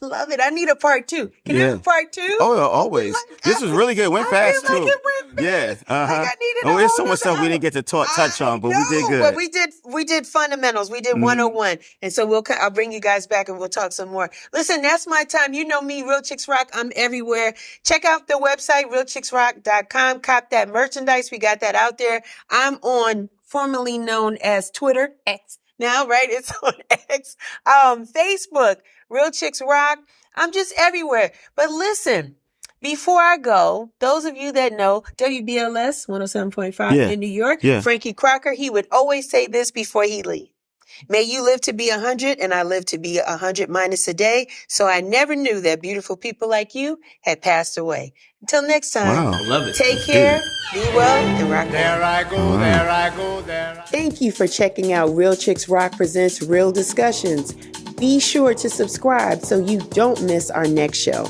love it. I need a part 2. Can you have a part 2? Oh, yeah, always. This was really good. Went fast too. It went fast. There's so much stuff we didn't get to touch on, but we did good. But we did fundamentals. We did 101. And so I'll bring you guys back and we'll talk some more. Listen, that's my time. You know me, Real Chicks Rock. I'm everywhere. Check out the website, realchicksrock.com. Cop that merchandise. We got that out there. I'm on formerly known as Twitter, X. Now, right? It's on X, Facebook, Real Chicks Rock. I'm just everywhere. But listen, before I go, those of you that know WBLS 107.5 in New York, Frankie Crocker, he would always say this before he leave. May you live to be 100, and I live to be 100 minus a day. So I never knew that beautiful people like you had passed away. Until next time, Wow. I love it. take care, be well, and rock on. There I go, there I go, there I Thank you for checking out Real Chicks Rock Presents Real Discussions. Be sure to subscribe so you don't miss our next show.